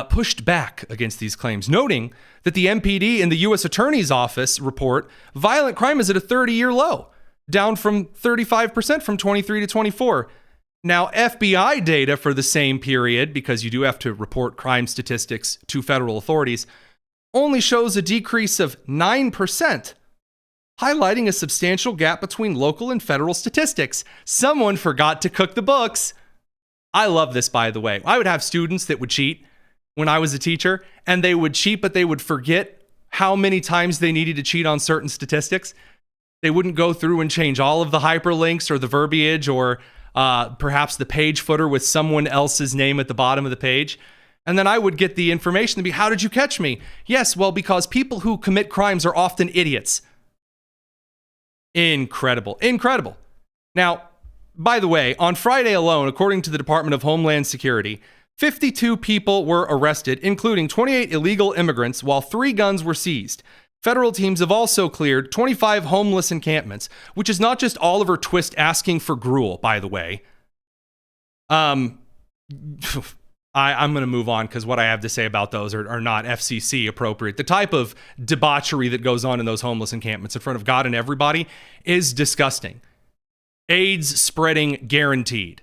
pushed back against these claims, noting that the MPD and the U.S. Attorney's Office report violent crime is at a 30-year low, down from 35% from 23 to 24. Now, FBI data for the same period, because you do have to report crime statistics to federal authorities, only shows a decrease of 9%, highlighting a substantial gap between local and federal statistics. Someone forgot to cook the books. I love this, by the way. I would have students that would cheat when I was a teacher, and they would cheat, but they would forget how many times they needed to cheat on certain statistics. They wouldn't go through and change all of the hyperlinks or the verbiage or perhaps the page footer with someone else's name at the bottom of the page. And then I would get the information to be, how did you catch me? Yes, well, because people who commit crimes are often idiots. Incredible. Incredible. Now, by the way, on Friday alone, according to the Department of Homeland Security, 52 people were arrested, including 28 illegal immigrants, while 3 guns were seized. Federal teams have also cleared 25 homeless encampments, which is not just Oliver Twist asking for gruel, by the way. I'm going to move on because what I have to say about those are not FCC appropriate. The type of debauchery that goes on in those homeless encampments in front of God and everybody is disgusting. AIDS spreading guaranteed.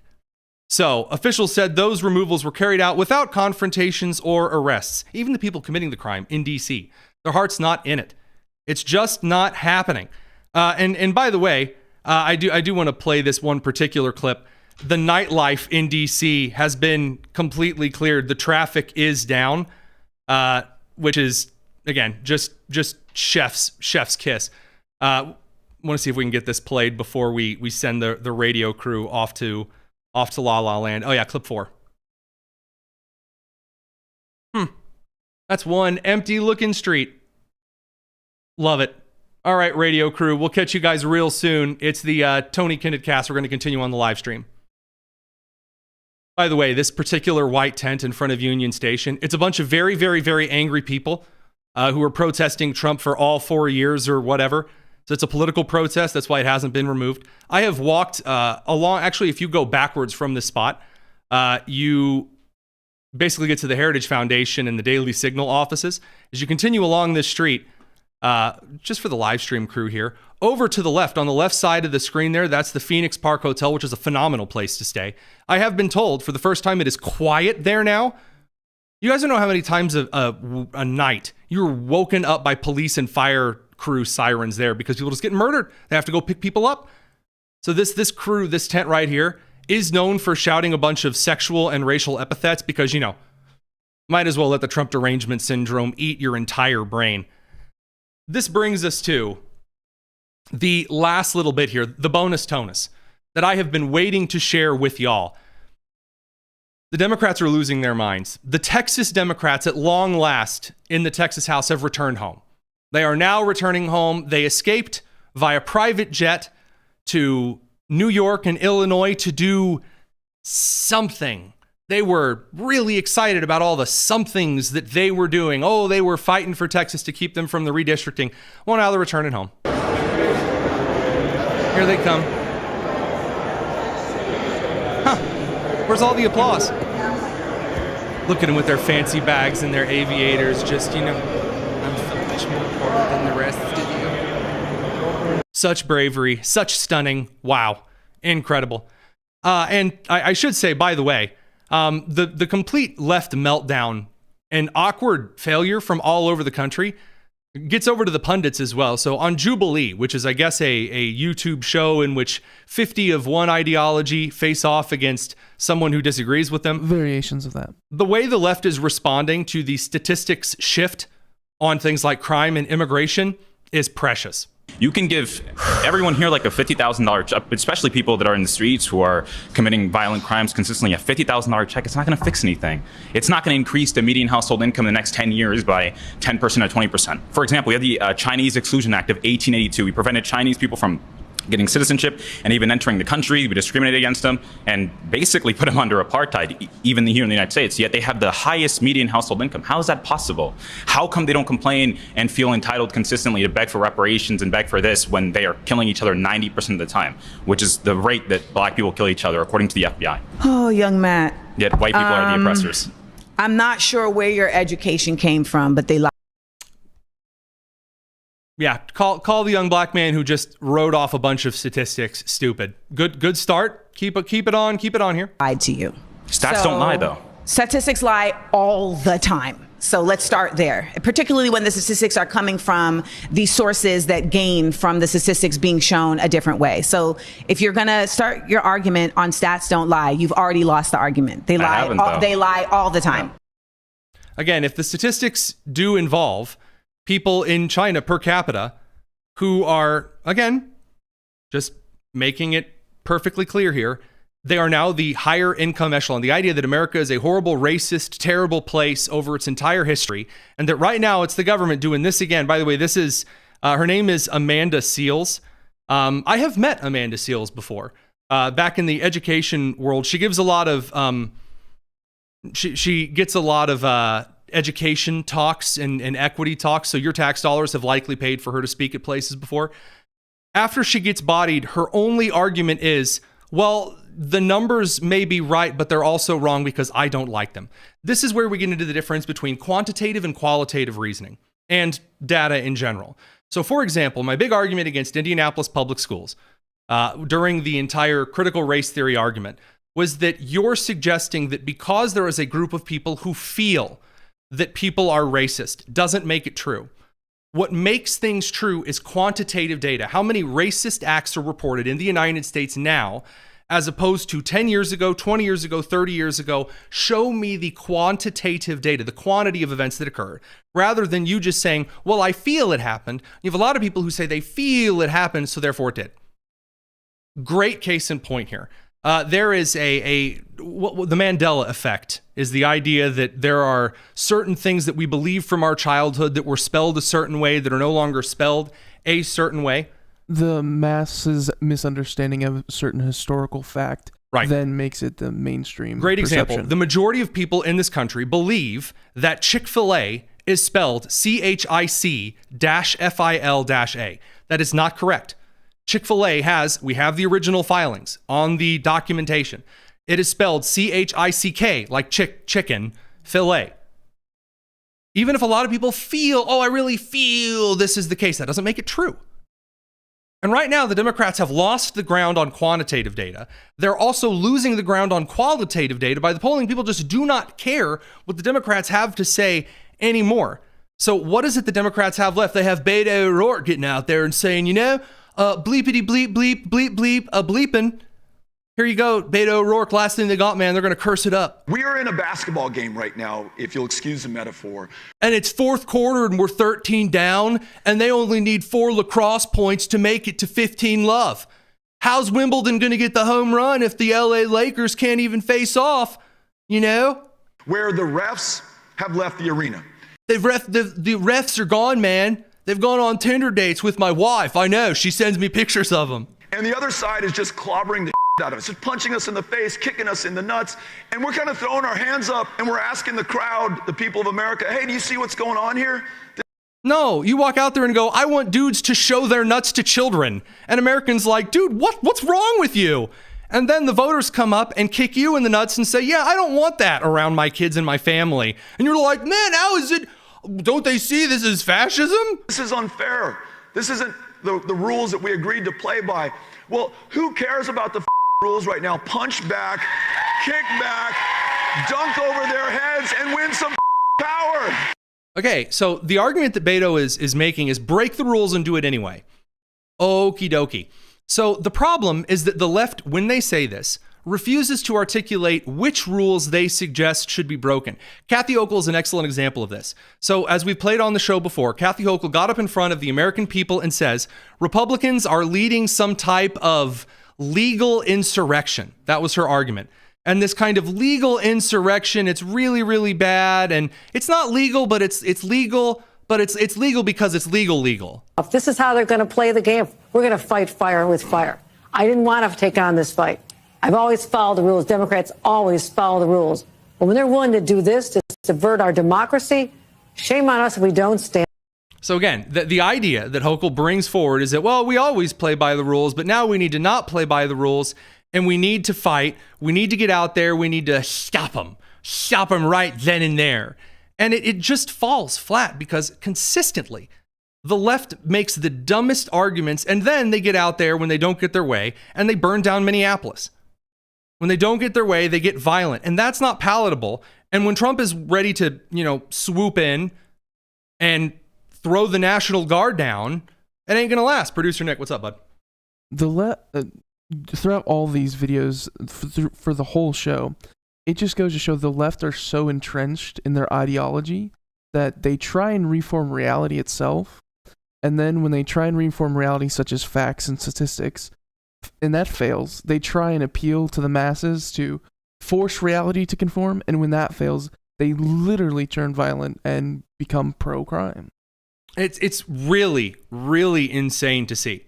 So, officials said those removals were carried out without confrontations or arrests. Even the people committing the crime in D.C., their heart's not in it. It's just not happening. And by the way, I do want to play this one particular clip. The nightlife in D.C. has been completely cleared. The traffic is down, which is, again, just chef's kiss. Want to see if we can get this played before we send the radio crew off to La La Land. Oh yeah, clip 4. That's one empty looking street. Love it. All right, radio crew, we'll catch you guys real soon. It's the Tony Kinnett cast. We're going to continue on the live stream. By the way, this particular white tent in front of Union Station, it's a bunch of very, very, very angry people who are protesting Trump for all 4 years or whatever. So it's a political protest. That's why it hasn't been removed. I have walked along. Actually, if you go backwards from this spot, you basically get to the Heritage Foundation and the Daily Signal offices. As you continue along this street, just for the live stream crew here, over to the left, on the left side of the screen there, that's the Phoenix Park Hotel, which is a phenomenal place to stay. I have been told for the first time it is quiet there now. You guys don't know how many times a night you're woken up by police and fire crew sirens there because people just get murdered. They have to go pick people up. So this crew, this tent right here, is known for shouting a bunch of sexual and racial epithets because, might as well let the Trump derangement syndrome eat your entire brain. This brings us to the last little bit here, the bonus tonus that I have been waiting to share with y'all. The Democrats are losing their minds. The Texas Democrats, at long last, in the Texas House have returned home. They are now returning home. They escaped via private jet to New York and Illinois to do something. They were really excited about all the somethings that they were doing. Oh, they were fighting for Texas to keep them from the redistricting. Well, now they're returning home. Here they come. Where's all the applause? Look at them with their fancy bags and their aviators, just, I'm so much more important than the rest of you. Such bravery, such stunning. Wow. Incredible. And I should say, by the way, the complete left meltdown and awkward failure from all over the country gets over to the pundits as well. So on Jubilee, which is, I guess, a YouTube show in which 50 of one ideology face off against someone who disagrees with them. Variations of that. The way the left is responding to the statistics shift on things like crime and immigration is precious. You can give everyone here like a $50,000, especially people that are in the streets who are committing violent crimes consistently, a $50,000 check. It's not going to fix anything. It's not going to increase the median household income in the next 10 years by 10% or 20%. For example, we have the Chinese Exclusion Act of 1882. We prevented Chinese people from getting citizenship and even entering the country. We discriminated against them and basically put them under apartheid, even here in the United States. Yet they have the highest median household income. How is that possible? How come they don't complain and feel entitled consistently to beg for reparations and beg for this when they are killing each other 90% of the time, which is the rate that black people kill each other, according to the FBI? Oh, young Matt. Yet white people are the oppressors. I'm not sure where your education came from, but they lie. Yeah, call the young black man who just wrote off a bunch of statistics stupid. Good start. Keep it on here. Lied to you. Stats don't lie, though. Statistics lie all the time. So let's start there, particularly when the statistics are coming from the sources that gain from the statistics being shown a different way. So if you're going to start your argument on stats don't lie, you've already lost the argument. They lie all the time. Again, if the statistics do involve people in China per capita who are, again, just making it perfectly clear here, They are now the higher income echelon. The idea that America is a horrible, racist, terrible place over its entire history, and that right now it's the government doing this again. By the way, this is, her name is Amanda Seales. I have met Amanda Seales before. Back in the education world, she gives a lot of, she gets a lot of education talks and equity talks, so your tax dollars have likely paid for her to speak at places before. After she gets bodied, her only argument is, well, the numbers may be right, but they're also wrong because I don't like them. This is where we get into the difference between quantitative and qualitative reasoning and data in general. So, for example, my big argument against Indianapolis public schools during the entire critical race theory argument was that you're suggesting that because there is a group of people who feel that people are racist doesn't make it true. What makes things true is quantitative data. How many racist acts are reported in the United States now, as opposed to 10 years ago, 20 years ago, 30 years ago? Show me the quantitative data, the quantity of events that occur, rather than you just saying, well, I feel it happened. You have a lot of people who say they feel it happened, so therefore it did. Great case in point here. There is the Mandela effect is the idea that there are certain things that we believe from our childhood that were spelled a certain way that are no longer spelled a certain way. The masses' misunderstanding of a certain historical fact then makes it the mainstream Great perception. example. The majority of people in this country believe that Chick-fil-A is spelled CHIC-FIL-A. That is not correct. Chick-fil-A we have the original filings on the documentation. It is spelled CHICK, like chicken, filet. Even if a lot of people feel, I really feel this is the case, that doesn't make it true. And right now, the Democrats have lost the ground on quantitative data. They're also losing the ground on qualitative data by the polling. People just do not care what the Democrats have to say anymore. So what is it the Democrats have left? They have Beto O'Rourke getting out there and saying, bleepity bleep bleep bleep bleep bleeping. Here you go, Beto O'Rourke. Last thing they got, man, they're going to curse it up. We are in a basketball game right now, if you'll excuse the metaphor. And it's fourth quarter and we're 13 down, and they only need 4 lacrosse points to make it to 15 love. How's Wimbledon going to get the home run if the LA Lakers can't even face off? Where the refs have left the arena. The refs are gone, man. They've gone on Tinder dates with my wife. I know. She sends me pictures of them. And the other side is just clobbering the out of us, just punching us in the face, kicking us in the nuts. And we're kind of throwing our hands up and we're asking the crowd, the people of America, hey, do you see what's going on here? No, you walk out there and go, I want dudes to show their nuts to children. And Americans like, dude, what's wrong with you? And then the voters come up and kick you in the nuts and say, yeah, I don't want that around my kids and my family. And you're like, man, how is it? Don't they see this is fascism? This is unfair. This isn't the rules that we agreed to play by. Well, who cares about the rules right now? Punch back, kick back, dunk over their heads, and win some power. Okay, so the argument that Beto is making is break the rules and do it anyway. Okie dokie. So the problem is that the left, when they say this, refuses to articulate which rules they suggest should be broken. Kathy Hochul is an excellent example of this. So as we've played on the show before, Kathy Hochul got up in front of the American people and says, Republicans are leading some type of legal insurrection. That was her argument. And this kind of legal insurrection, it's really, really bad. And it's not legal, but it's legal, but it's legal because it's legal. If this is how they're going to play the game, we're going to fight fire with fire. I didn't want to take on this fight. I've always followed the rules. Democrats always follow the rules. But when they're willing to do this to subvert our democracy, shame on us if we don't stand. So again, the idea that Hochul brings forward is that, well, we always play by the rules, but now we need to not play by the rules, and we need to fight. We need to get out there. We need to stop them right then and there. And it just falls flat because consistently the left makes the dumbest arguments, and then they get out there when they don't get their way, and they burn down Minneapolis. When they don't get their way, they get violent, and that's not palatable. And when Trump is ready to, swoop in and throw the National Guard down, it ain't gonna last. Producer Nick, what's up, bud? Throughout all these videos for the whole show, it just goes to show the left are so entrenched in their ideology that they try and reform reality itself, and then when they try and reform reality such as facts and statistics, fails, they try and appeal to the masses to force reality to conform, and when that fails, they literally turn violent and become pro-crime. It's really, really insane to see.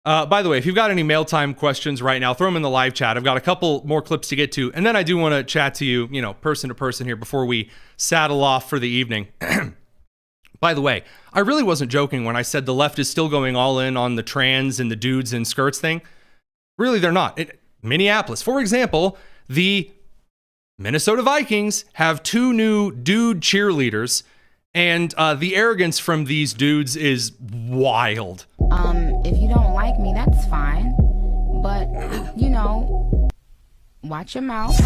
By the way, if you've got any mail time questions right now, throw them in the live chat. I've got a couple more clips to get to, and then I do want to chat to you, person to person here before we saddle off for the evening. By the way, I really wasn't joking when I said the left is still going all in on the trans and the dudes in skirts thing. Really, they're not. Minneapolis, for example, the Minnesota Vikings have 2 new dude cheerleaders, and the arrogance from these dudes is wild. If you don't like me, that's fine. But, watch your mouth.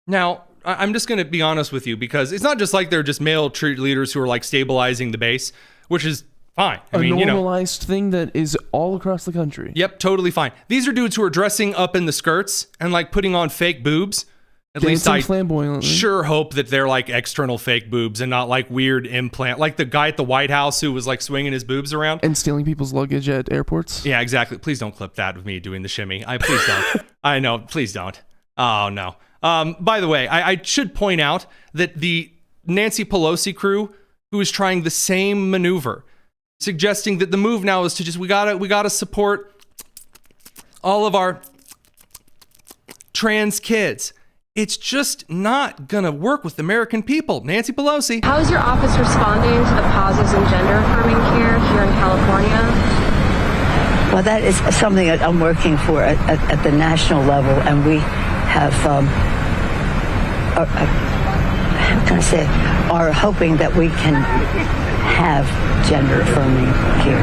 Now, I'm just going to be honest with you, because it's not just like they're just male cheerleaders who are like stabilizing the base, which is fine. A normalized thing that is all across the country. Yep, totally fine. These are dudes who are dressing up in the skirts and like putting on fake boobs. At least I sure hope that they're like external fake boobs and not like weird implant, like the guy at the White House who was like swinging his boobs around and stealing people's luggage at airports. Yeah, exactly. Please don't clip that of me doing the shimmy. Please don't. I know. Please don't. Oh no. By the way, I should point out that the Nancy Pelosi crew, who is trying the same maneuver, suggesting that the move now is to just we gotta support all of our trans kids. It's just not gonna work with American people. Nancy Pelosi. How is your office responding to the pauses in gender affirming care here in California? Well, that is something that I'm working for at the national level, and we have, how can I say, are hoping that we can have gender affirming care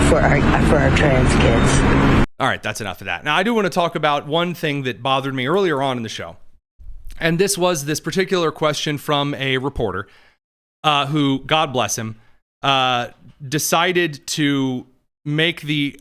for our trans kids. All right, that's enough of that. Now, I do want to talk about one thing that bothered me earlier on in the show. And this was this particular question from a reporter who, God bless him, decided to make the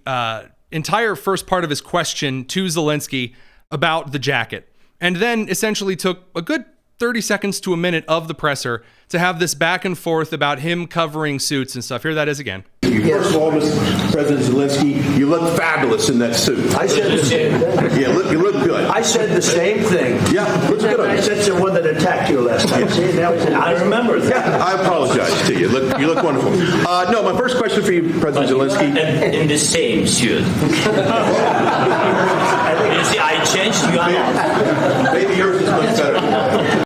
entire first part of his question to Zelenskyy about the jacket. And then essentially took a good 30 seconds to a minute of the presser to have this back and forth about him covering suits and stuff. Here that is again. First of all, Mr. President Zelenskyy, you look fabulous in that suit. I said the same thing. Yeah, you look good. I said the same thing. Yeah, looks good. I said the one that attacked you last time. See, now I remember that. Yeah, I apologize to you. You look wonderful. No, my first question for you, President Zelenskyy. In the same suit. You see, I changed you out. Maybe yours is much better.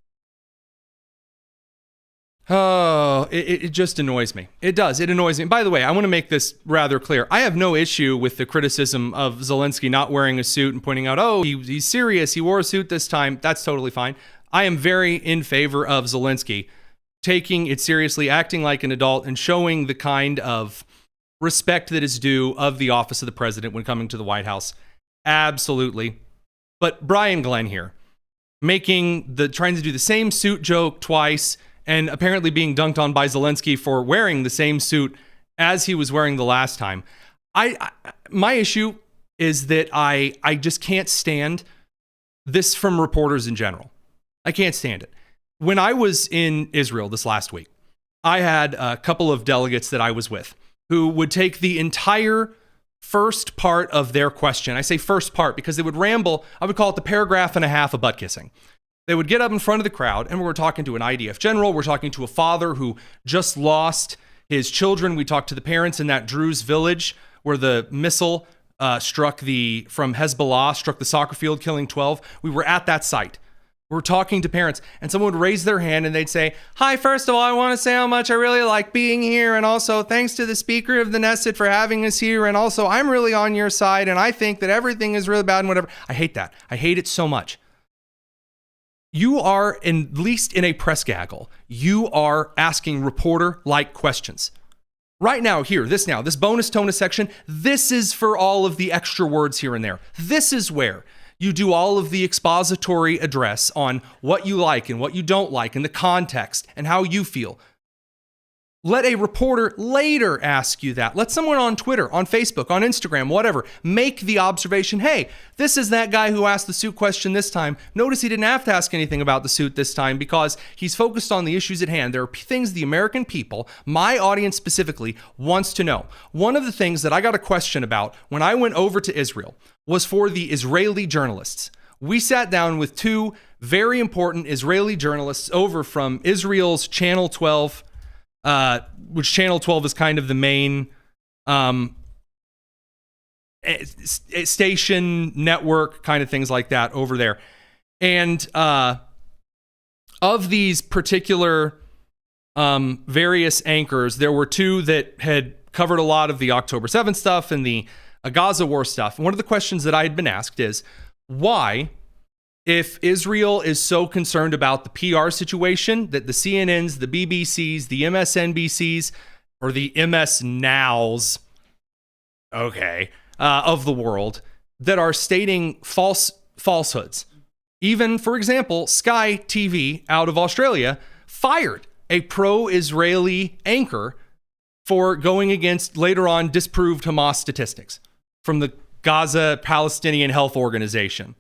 Oh, it just annoys me. It does. It annoys me. By the way, I want to make this rather clear. I have no issue with the criticism of Zelenskyy not wearing a suit and pointing out, oh, he's serious. He wore a suit this time. That's totally fine. I am very in favor of Zelenskyy taking it seriously, acting like an adult, and showing the kind of respect that is due of the office of the president when coming to the White House. Absolutely. But Brian Glenn here, trying to do the same suit joke twice, and apparently being dunked on by Zelenskyy for wearing the same suit as he was wearing the last time. My issue is that I just can't stand this from reporters in general. I can't stand it. When I was in Israel this last week, I had a couple of delegates that I was with who would take the entire first part of their question. I say first part because they would ramble. I would call it the paragraph and a half of butt kissing. They would get up in front of the crowd, and we were talking to an IDF general. We're talking to a father who just lost his children. We talked to the parents in that Druze village where the missile from Hezbollah struck the soccer field, killing 12. We were at that site. We were talking to parents, and someone would raise their hand and they'd say, hi, first of all, I want to say how much I really like being here, and also thanks to the Speaker of the Knesset for having us here, and also I'm really on your side, and I think that everything is really bad and whatever. I hate that. I hate it so much. You are, at least in a press gaggle, you are asking reporter-like questions. Right now, this bonus tonus section, this is for all of the extra words here and there. This is where you do all of the expository address on what you like and what you don't like and the context and how you feel. Let a reporter later ask you that. Let someone on Twitter, on Facebook, on Instagram, whatever, make the observation, hey, this is that guy who asked the suit question this time. Notice he didn't have to ask anything about the suit this time because he's focused on the issues at hand. There are things the American people, my audience specifically, wants to know. One of the things that I got a question about when I went over to Israel was for the Israeli journalists. We sat down with two very important Israeli journalists over from Israel's Channel 12, which Channel 12 is kind of the main station, network, kind of things like that over there. And of these particular various anchors, there were two that had covered a lot of the October 7th stuff and the Gaza war stuff. And one of the questions that I had been asked is, why, if Israel is so concerned about the PR situation that the CNNs, the BBCs, the MSNBCs, or the MS Nows, of the world, that are stating falsehoods. Even, for example, Sky TV out of Australia fired a pro-Israeli anchor for going against, later on, disproved Hamas statistics from the Gaza Palestinian Health Organization.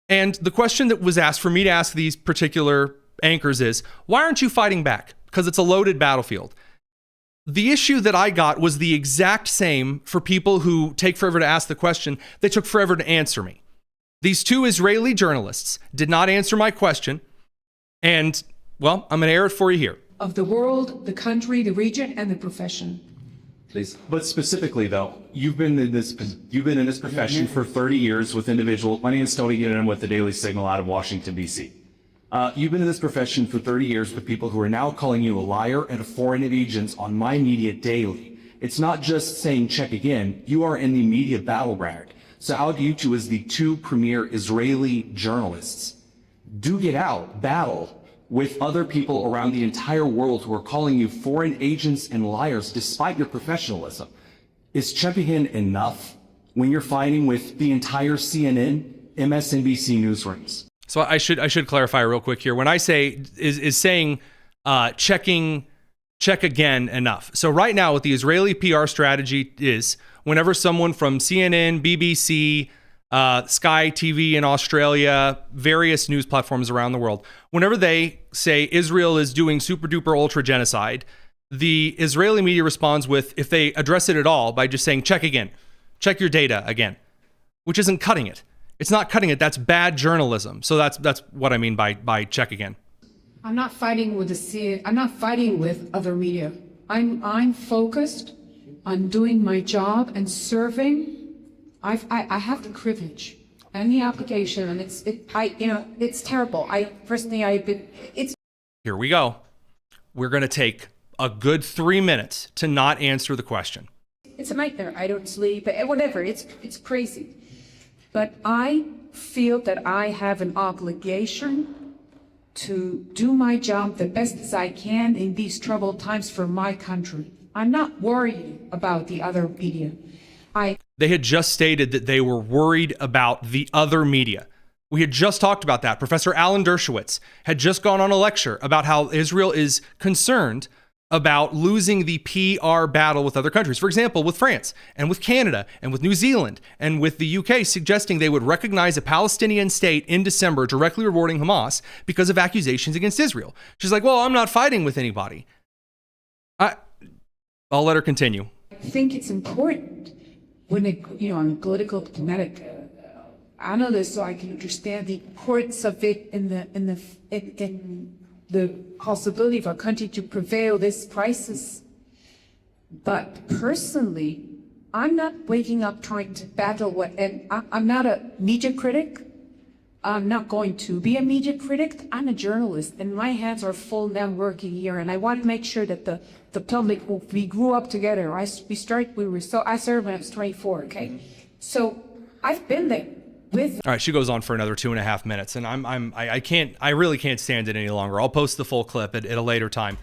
And the question that was asked for me to ask these particular anchors is, why aren't you fighting back? Because it's a loaded battlefield. The issue that I got was the exact same for people who take forever to ask the question. They took forever to answer me. These two Israeli journalists did not answer my question. And, well, I'm going to air it for you here. Of the world, the country, the region, and the profession. Please. But specifically, though, you've been in this profession for 30 years with individuals. My name is Tony Kinnett. I'm with the Daily Signal out of Washington, D.C. You've been in this profession for 30 years with people who are now calling you a liar and a foreign agent on my media daily. It's not just saying check again. You are in the media battleground. So how do you two, as the two premier Israeli journalists, do get out, battle with other people around the entire world who are calling you foreign agents and liars despite your professionalism? Is Chepihin enough when you're fighting with the entire CNN, MSNBC newsrooms? So I should clarify real quick here. When I say is saying check again enough. So right now what the Israeli PR strategy is, whenever someone from CNN, BBC, Sky TV in Australia, various news platforms around the world, whenever they say Israel is doing super duper ultra genocide, the Israeli media responds with, if they address it at all, by just saying check again, check your data again, which isn't cutting it. It's not cutting it. That's bad journalism. So that's what I mean by check again. I'm not fighting with I'm not fighting with other media. I'm focused on doing my job and serving. I have the privilege and the obligation, and it's terrible. Here we go. We're going to take a good 3 minutes to not answer the question. It's a nightmare. I don't sleep. Whatever. It's crazy. But I feel that I have an obligation to do my job the best as I can in these troubled times for my country. I'm not worried about the other media. They had just stated that they were worried about the other media. We had just talked about that. Professor Alan Dershowitz had just gone on a lecture about how Israel is concerned about losing the PR battle with other countries. For example, with France and with Canada and with New Zealand and with the UK, suggesting they would recognize a Palestinian state in December, directly rewarding Hamas because of accusations against Israel. She's like, well, I'm not fighting with anybody. I'll let her continue. I think it's important when I'm a political diplomatic analyst, so I can understand the importance of it in the possibility of our country to prevail this crisis. But personally, I'm not waking up trying to battle and I'm not a media critic. I'm not going to be a media critic. I'm a journalist, and my hands are full now working here, and I want to make sure that the public, we grew up together. I served when I was 24, okay? So I've been there. All right, she goes on for another 2.5 minutes, and I really can't stand it any longer. I'll post the full clip at a later time.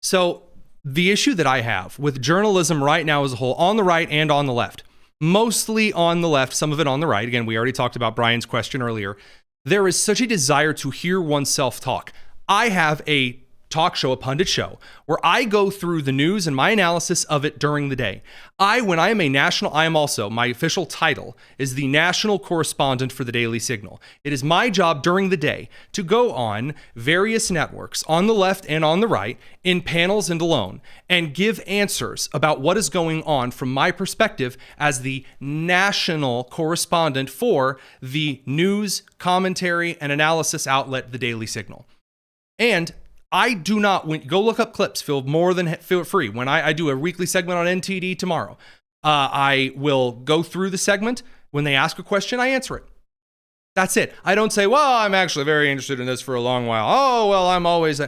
So the issue that I have with journalism right now as a whole, on the right and on the left, mostly on the left, some of it on the right. Again, we already talked about Brian's question earlier. There is such a desire to hear oneself talk. I have a talk show, a pundit show, where I go through the news and my analysis of it during the day. When I am a national, I am also, my official title is the national correspondent for the Daily Signal. It is my job during the day to go on various networks on the left and on the right, in panels and alone, and give answers about what is going on from my perspective as the national correspondent for the news, commentary, and analysis outlet, the Daily Signal. And I do not, go look up clips, feel free. When I do a weekly segment on NTD tomorrow, I will go through the segment. When they ask a question, I answer it. That's it. I don't say, well, I'm actually very interested in this for a long while. Oh, well, I'm always...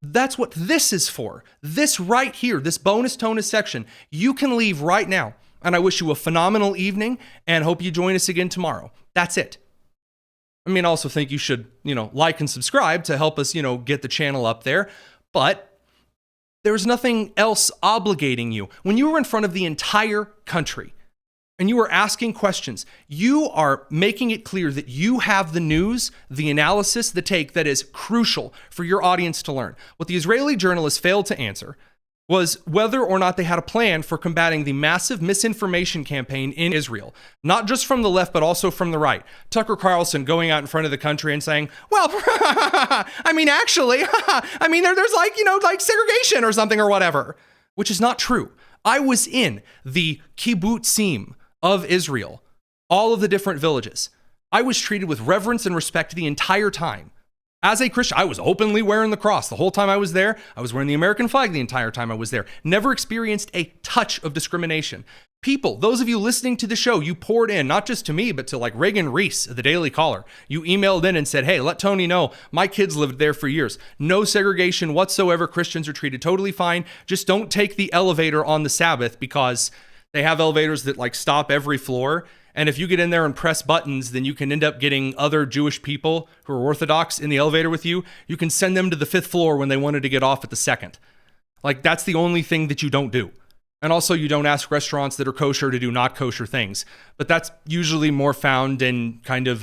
That's what this is for. This right here, this bonus tonus section, you can leave right now. And I wish you a phenomenal evening and hope you join us again tomorrow. That's it. I mean, I also think you should, like and subscribe to help us, get the channel up there. But there's nothing else obligating you. When you were in front of the entire country and you were asking questions, you are making it clear that you have the news, the analysis, the take that is crucial for your audience to learn. What the Israeli journalists failed to answer was whether or not they had a plan for combating the massive misinformation campaign in Israel, not just from the left, but also from the right. Tucker Carlson going out in front of the country and saying, well, I mean, actually, I mean, there's like segregation or something or whatever, which is not true. I was in the kibbutzim of Israel, all of the different villages. I was treated with reverence and respect the entire time. As a Christian, I was openly wearing the cross the whole time I was there. I was wearing the American flag the entire time I was there. Never experienced a touch of discrimination. People, those of you listening to the show, you poured in, not just to me, but to like Reagan Reese, the Daily Caller. You emailed in and said, hey, let Tony know my kids lived there for years. No segregation whatsoever. Christians are treated totally fine. Just don't take the elevator on the Sabbath because they have elevators that like stop every floor. And if you get in there and press buttons, then you can end up getting other Jewish people who are Orthodox in the elevator with you. You can send them to the 5th floor when they wanted to get off at the 2nd. Like, that's the only thing that you don't do. And also, you don't ask restaurants that are kosher to do not kosher things. But that's usually more found in kind of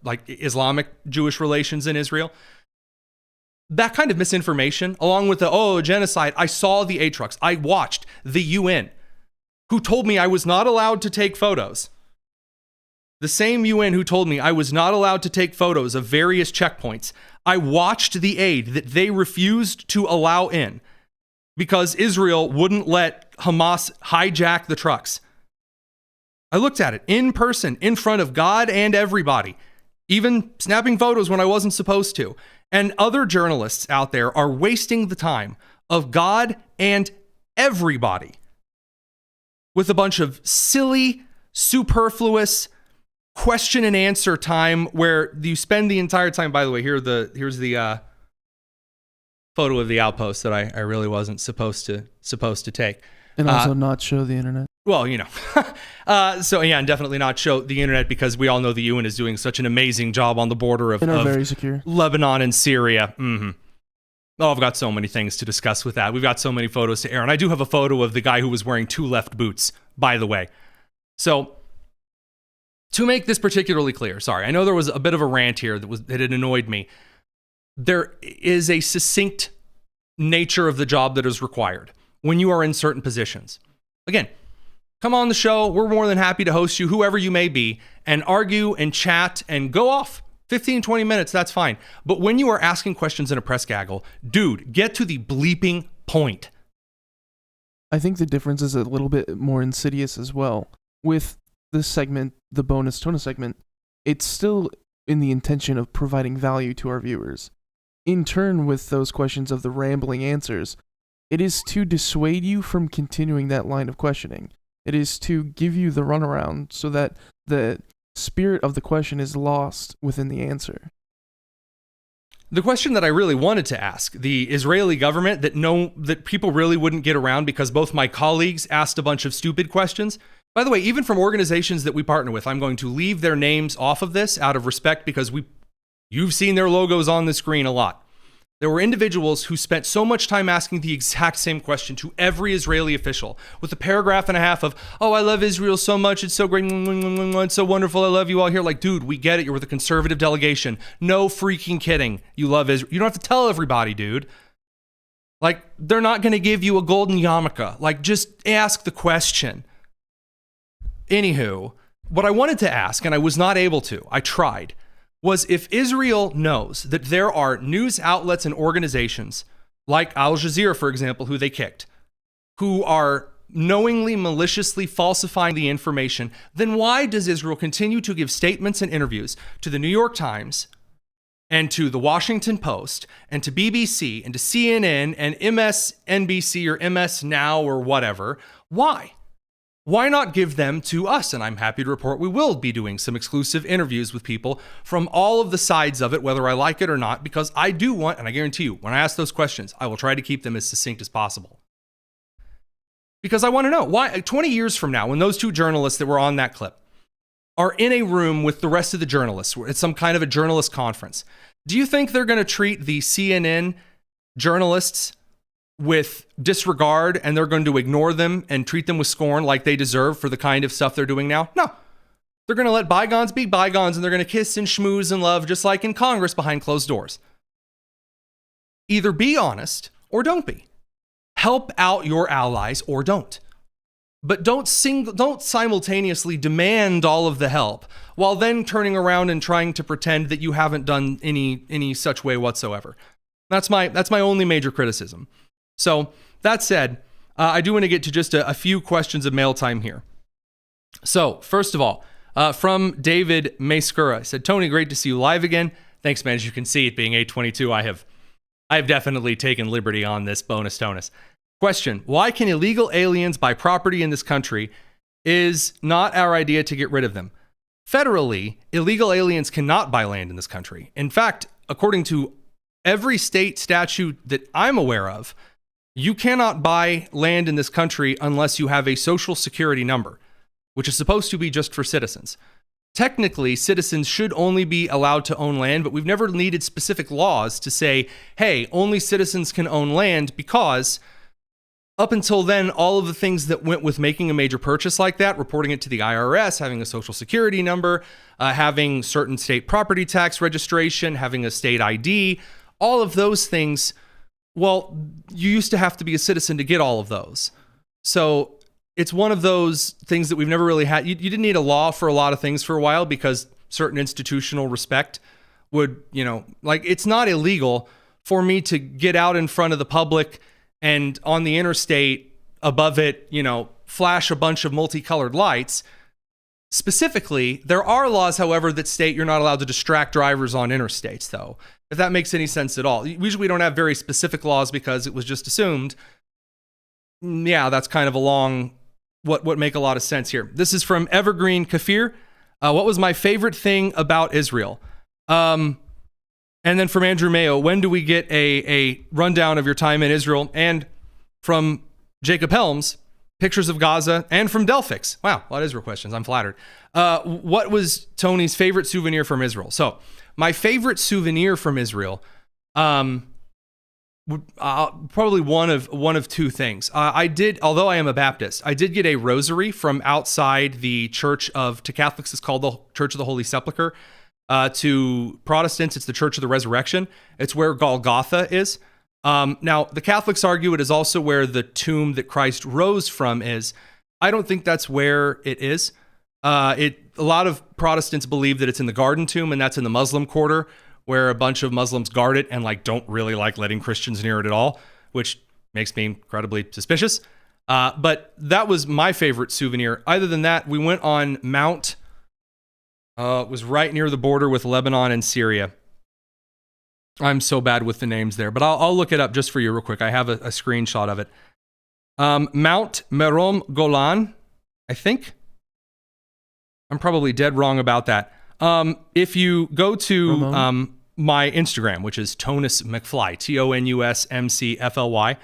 like Islamic Jewish relations in Israel. That kind of misinformation, along with the, genocide, I saw the Atrox. I watched the UN, who told me I was not allowed to take photos. The same UN who told me I was not allowed to take photos of various checkpoints. I watched the aid that they refused to allow in because Israel wouldn't let Hamas hijack the trucks. I looked at it in person, in front of God and everybody, even snapping photos when I wasn't supposed to. And other journalists out there are wasting the time of God and everybody with a bunch of silly, superfluous question and answer time where you spend the entire time. By the way, here's the photo of the outpost that I really wasn't supposed to take. And also not show the internet. Well, and definitely not show the internet because we all know the UN is doing such an amazing job on the border of very secure Lebanon and Syria. Mm-hmm. Oh, I've got so many things to discuss with that. We've got so many photos to air. And I do have a photo of the guy who was wearing 2 left boots, by the way. So, to make this particularly clear, sorry, I know there was a bit of a rant here that had annoyed me. There is a succinct nature of the job that is required when you are in certain positions. Again, come on the show. We're more than happy to host you, whoever you may be, and argue and chat and go off. 15, 20 minutes, that's fine. But when you are asking questions in a press gaggle, dude, get to the bleeping point. I think the difference is a little bit more insidious as well. With this segment, the bonus tonus segment, it's still in the intention of providing value to our viewers. In turn, with those questions of the rambling answers, it is to dissuade you from continuing that line of questioning. It is to give you the runaround so that the spirit of the question is lost within the answer. The question that I really wanted to ask the Israeli government that people really wouldn't get around because both my colleagues asked a bunch of stupid questions. By the way, even from organizations that we partner with, I'm going to leave their names off of this out of respect because you've seen their logos on the screen a lot. There were individuals who spent so much time asking the exact same question to every Israeli official with a paragraph and a half of, oh, I love Israel so much. It's so great. It's so wonderful. I love you all here. Like, dude, we get it. You're with a conservative delegation. No freaking kidding. You love Israel. You don't have to tell everybody, dude. Like, they're not going to give you a golden yarmulke. Like, just ask the question. Anywho, what I wanted to ask, and I was not able to, I tried, was if Israel knows that there are news outlets and organizations like Al Jazeera, for example, who they kicked, who are knowingly, maliciously falsifying the information, then why does Israel continue to give statements and interviews to the New York Times and to the Washington Post and to BBC and to CNN and MSNBC or MS Now or whatever? Why? Why not give them to us? And I'm happy to report we will be doing some exclusive interviews with people from all of the sides of it, whether I like it or not, because I do want, and I guarantee you, when I ask those questions, I will try to keep them as succinct as possible. Because I want to know why 20 years from now, when those two journalists that were on that clip are in a room with the rest of the journalists, it's some kind of a journalist conference, do you think they're going to treat the CNN journalists with disregard and they're going to ignore them and treat them with scorn like they deserve for the kind of stuff they're doing now? No. They're going to let bygones be bygones and they're going to kiss and schmooze and love just like in Congress behind closed doors. Either be honest or don't be. Help out your allies or don't. But don't simultaneously demand all of the help while then turning around and trying to pretend that you haven't done any such way whatsoever. That's my only major criticism. So that said, I do want to get to just a few questions of mail time here. So first of all, from David Maskura, said, Tony, great to see you live again. Thanks, man. As you can see, it being 8:22, I have definitely taken liberty on this bonus tonus. Question, why can illegal aliens buy property in this country? Is not our idea to get rid of them. Federally, illegal aliens cannot buy land in this country. In fact, according to every state statute that I'm aware of, you cannot buy land in this country unless you have a social security number, which is supposed to be just for citizens. Technically, citizens should only be allowed to own land, but we've never needed specific laws to say, hey, only citizens can own land, because up until then, all of the things that went with making a major purchase like that, reporting it to the IRS, having a social security number, having certain state property tax registration, having a state ID, all of those things, well, you used to have to be a citizen to get all of those. So it's one of those things that we've never really had. You didn't need a law for a lot of things for a while because certain institutional respect would, like, it's not illegal for me to get out in front of the public and on the interstate above it, flash a bunch of multicolored lights. Specifically, there are laws, however, that state you're not allowed to distract drivers on interstates, though, if that makes any sense at all. Usually we don't have very specific laws because it was just assumed. Yeah, that's kind of along what make a lot of sense here. This is from Evergreen Kafir. What was my favorite thing about Israel? And then from Andrew Mayo, when do we get a rundown of your time in Israel? And from Jacob Helms, pictures of Gaza. And from Delphix, wow, a lot of Israel questions. I'm flattered. What was Tony's favorite souvenir from Israel? So my favorite souvenir from Israel, probably one of two things. I did, although I am a Baptist, I did get a rosary from outside the church to Catholics, it's called the Church of the Holy Sepulchre. To Protestants, it's the Church of the Resurrection. It's where Golgotha is. Now, the Catholics argue it is also where the tomb that Christ rose from is. I don't think that's where it is. A lot of Protestants believe that it's in the Garden Tomb, and that's in the Muslim quarter, where a bunch of Muslims guard it and don't really like letting Christians near it at all, which makes me incredibly suspicious. But that was my favorite souvenir. Other than that, we went on Mount. It was right near the border with Lebanon and Syria. I'm so bad with the names there, but I'll look it up just for you real quick. I have a screenshot of it. Mount Merom Golan, I think. I'm probably dead wrong about that. If you go to my Instagram, which is Tonus McFly, TONUSMCFLY,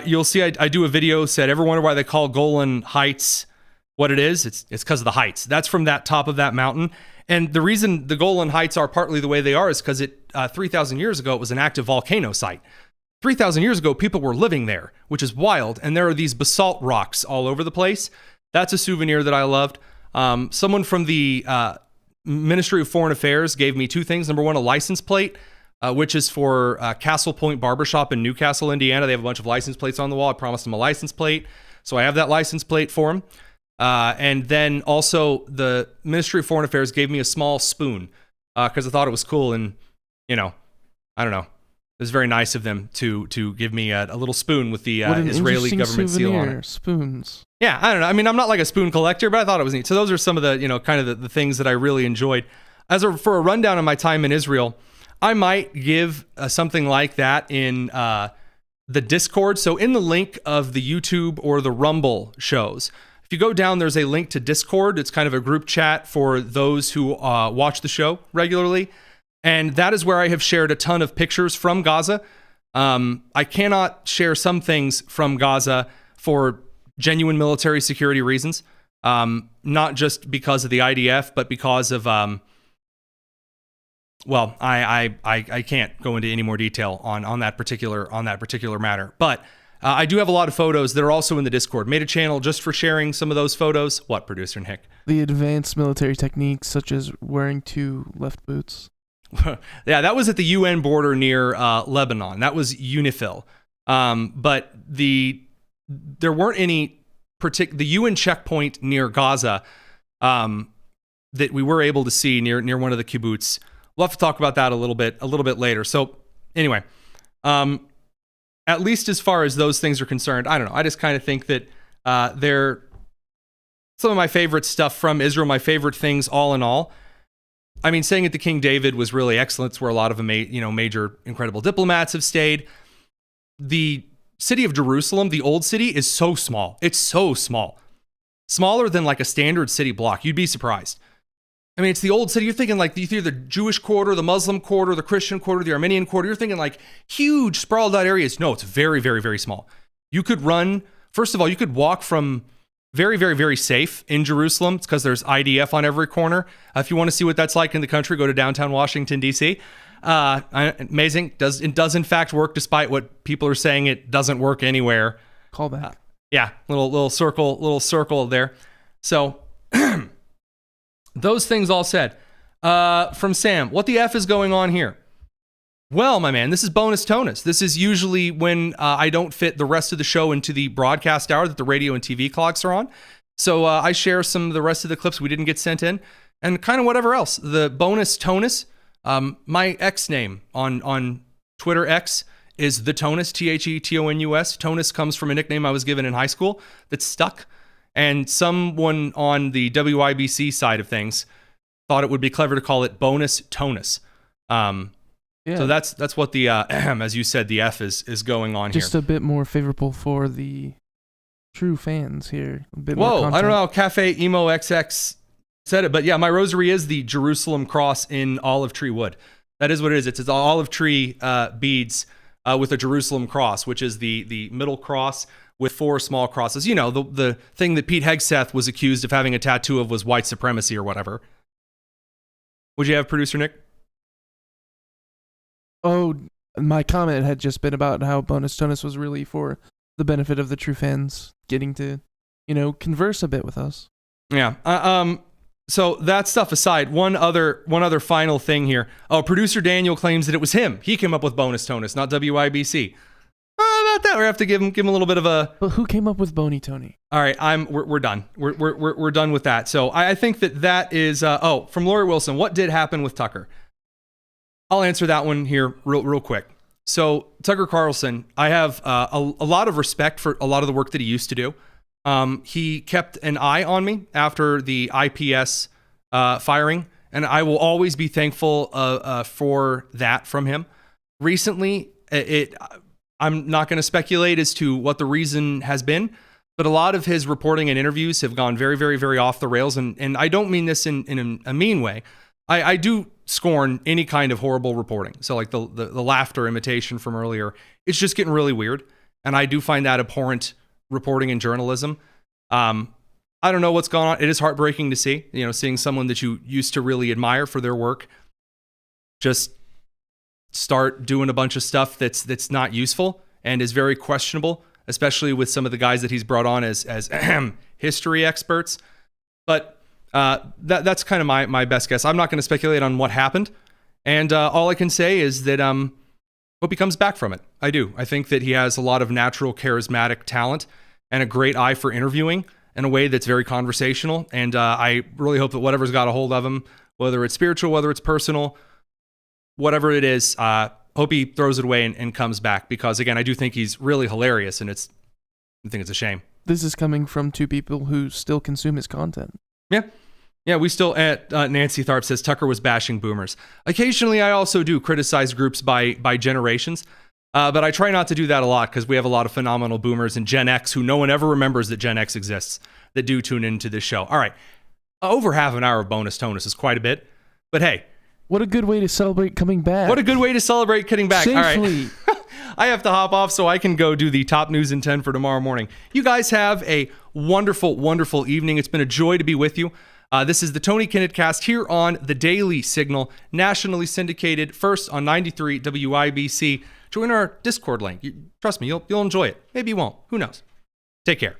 you'll see I do a video, said, ever wonder why they call Golan Heights what it is? It's because of the heights. That's from that top of that mountain. And the reason the Golan Heights are partly the way they are is because 3,000 years ago, it was an active volcano site. 3,000 years ago, people were living there, which is wild. And there are these basalt rocks all over the place. That's a souvenir that I loved. Someone from the Ministry of Foreign Affairs gave me two things. Number one, a license plate which is for Castle Point Barbershop in Newcastle, Indiana. They have a bunch of license plates on the wall. I promised them a license plate, so I have that license plate for them. And then also the Ministry of Foreign Affairs gave me a small spoon because I thought it was cool, and I don't know. It was very nice of them to give me a little spoon with the Israeli government seal on it. Spoons. Yeah, I don't know. I mean, I'm not like a spoon collector, but I thought it was neat. So those are some of the, kind of the things that I really enjoyed. For a rundown of my time in Israel, I might give something like that in the Discord. So in the link of the YouTube or the Rumble shows, if you go down, there's a link to Discord. It's kind of a group chat for those who watch the show regularly. And that is where I have shared a ton of pictures from Gaza. I cannot share some things from Gaza for genuine military security reasons, not just because of the IDF, but because of, I can't go into any more detail on that particular matter. But I do have a lot of photos that are also in the Discord. Made a channel just for sharing some of those photos. What, producer Nick? The advanced military techniques, such as wearing 2 left boots. Yeah, that was at the UN border near Lebanon. That was UNIFIL. But there weren't any the UN checkpoint near Gaza that we were able to see near one of the kibbutz. We'll have to talk about that a little bit later. So anyway, at least as far as those things are concerned, I don't know. I just kind of think that they're some of my favorite stuff from Israel, my favorite things all in all. I mean, saying it to King David was really excellent. It's where a lot of major, incredible diplomats have stayed. The city of Jerusalem, the old city, is so small. It's so small. Smaller than like a standard city block. You'd be surprised. I mean, it's the old city. You're thinking like either the Jewish quarter, the Muslim quarter, the Christian quarter, the Armenian quarter. You're thinking like huge sprawled out areas. No, it's very, very, very small. You could first of all, you could walk from very, very, very safe in Jerusalem. It's because there's IDF on every corner. If you want to see what that's like in the country, go to downtown Washington, D.C. Amazing. It does in fact work, despite what people are saying it doesn't work anywhere. Call back. Yeah, little circle there. So those things all said. From Sam, what the F is going on here? Well, my man, this is bonus tonus. This is usually when I don't fit the rest of the show into the broadcast hour that the radio and TV clocks are on. So I share some of the rest of the clips we didn't get sent in and kind of whatever else. The bonus tonus, my X name on Twitter X is the Tonus, TheTonus. Tonus comes from a nickname I was given in high school that stuck. And someone on the WIBC side of things thought it would be clever to call it bonus tonus. Yeah. So that's what the as you said, the F is going on here. Just a bit more favorable for the true fans here. A bit more Whoa, content. I don't know how Cafe Emo XX said it, but yeah, my rosary is the Jerusalem cross in olive tree wood. That is what it is. It's olive tree beads with a Jerusalem cross, which is the middle cross with 4 small crosses. You know, the thing that Pete Hegseth was accused of having a tattoo of was white supremacy or whatever. Would you have, producer Nick? Oh, my comment had just been about how bonus tonus was really for the benefit of the true fans getting to, converse a bit with us. Yeah. So that stuff aside, one other final thing here. Oh, producer Daniel claims that it was him. He came up with bonus tonus, not WIBC. About that, we have to give him a little bit of a. But who came up with Boney Tony? All right, we're done. We're done with that. So I think that is. From Lori Wilson, what did happen with Tucker? I'll answer that one here real quick. So Tucker Carlson, I have a lot of respect for a lot of the work that he used to do. He kept an eye on me after the IPS firing, and I will always be thankful for that from him. Recently, I'm not going to speculate as to what the reason has been, but a lot of his reporting and interviews have gone very, very, very off the rails, and I don't mean this in a mean way. I do scorn any kind of horrible reporting. So like the laughter imitation from earlier, it's just getting really weird. And I do find that abhorrent reporting in journalism. I don't know what's going on. It is heartbreaking to see, seeing someone that you used to really admire for their work just start doing a bunch of stuff that's not useful and is very questionable, especially with some of the guys that he's brought on as history experts. But that's kind of my best guess. I'm not going to speculate on what happened. And all I can say is that hope he comes back from it. I do. I think that he has a lot of natural charismatic talent and a great eye for interviewing in a way that's very conversational. And I really hope that whatever's got a hold of him, whether it's spiritual, whether it's personal, whatever it is, hope he throws it away and comes back. Because again, I do think he's really hilarious, and I think it's a shame. This is coming from two people who still consume his content. Yeah, we still, Nancy Tharp says, Tucker was bashing boomers. Occasionally, I also do criticize groups by generations, but I try not to do that a lot because we have a lot of phenomenal boomers and Gen X who no one ever remembers that Gen X exists that do tune into this show. All right, over half an hour of bonus tonus is quite a bit, but hey. What a good way to celebrate coming back. What a good way to celebrate getting back. Safely. All right. I have to hop off so I can go do the top news in 10 for tomorrow morning. You guys have a wonderful, wonderful evening. It's been a joy to be with you. This is the Tony Kinnett Cast here on the Daily Signal, nationally syndicated, first on 93 WIBC. Join our Discord link. Trust me, you'll enjoy it. Maybe you won't. Who knows? Take care.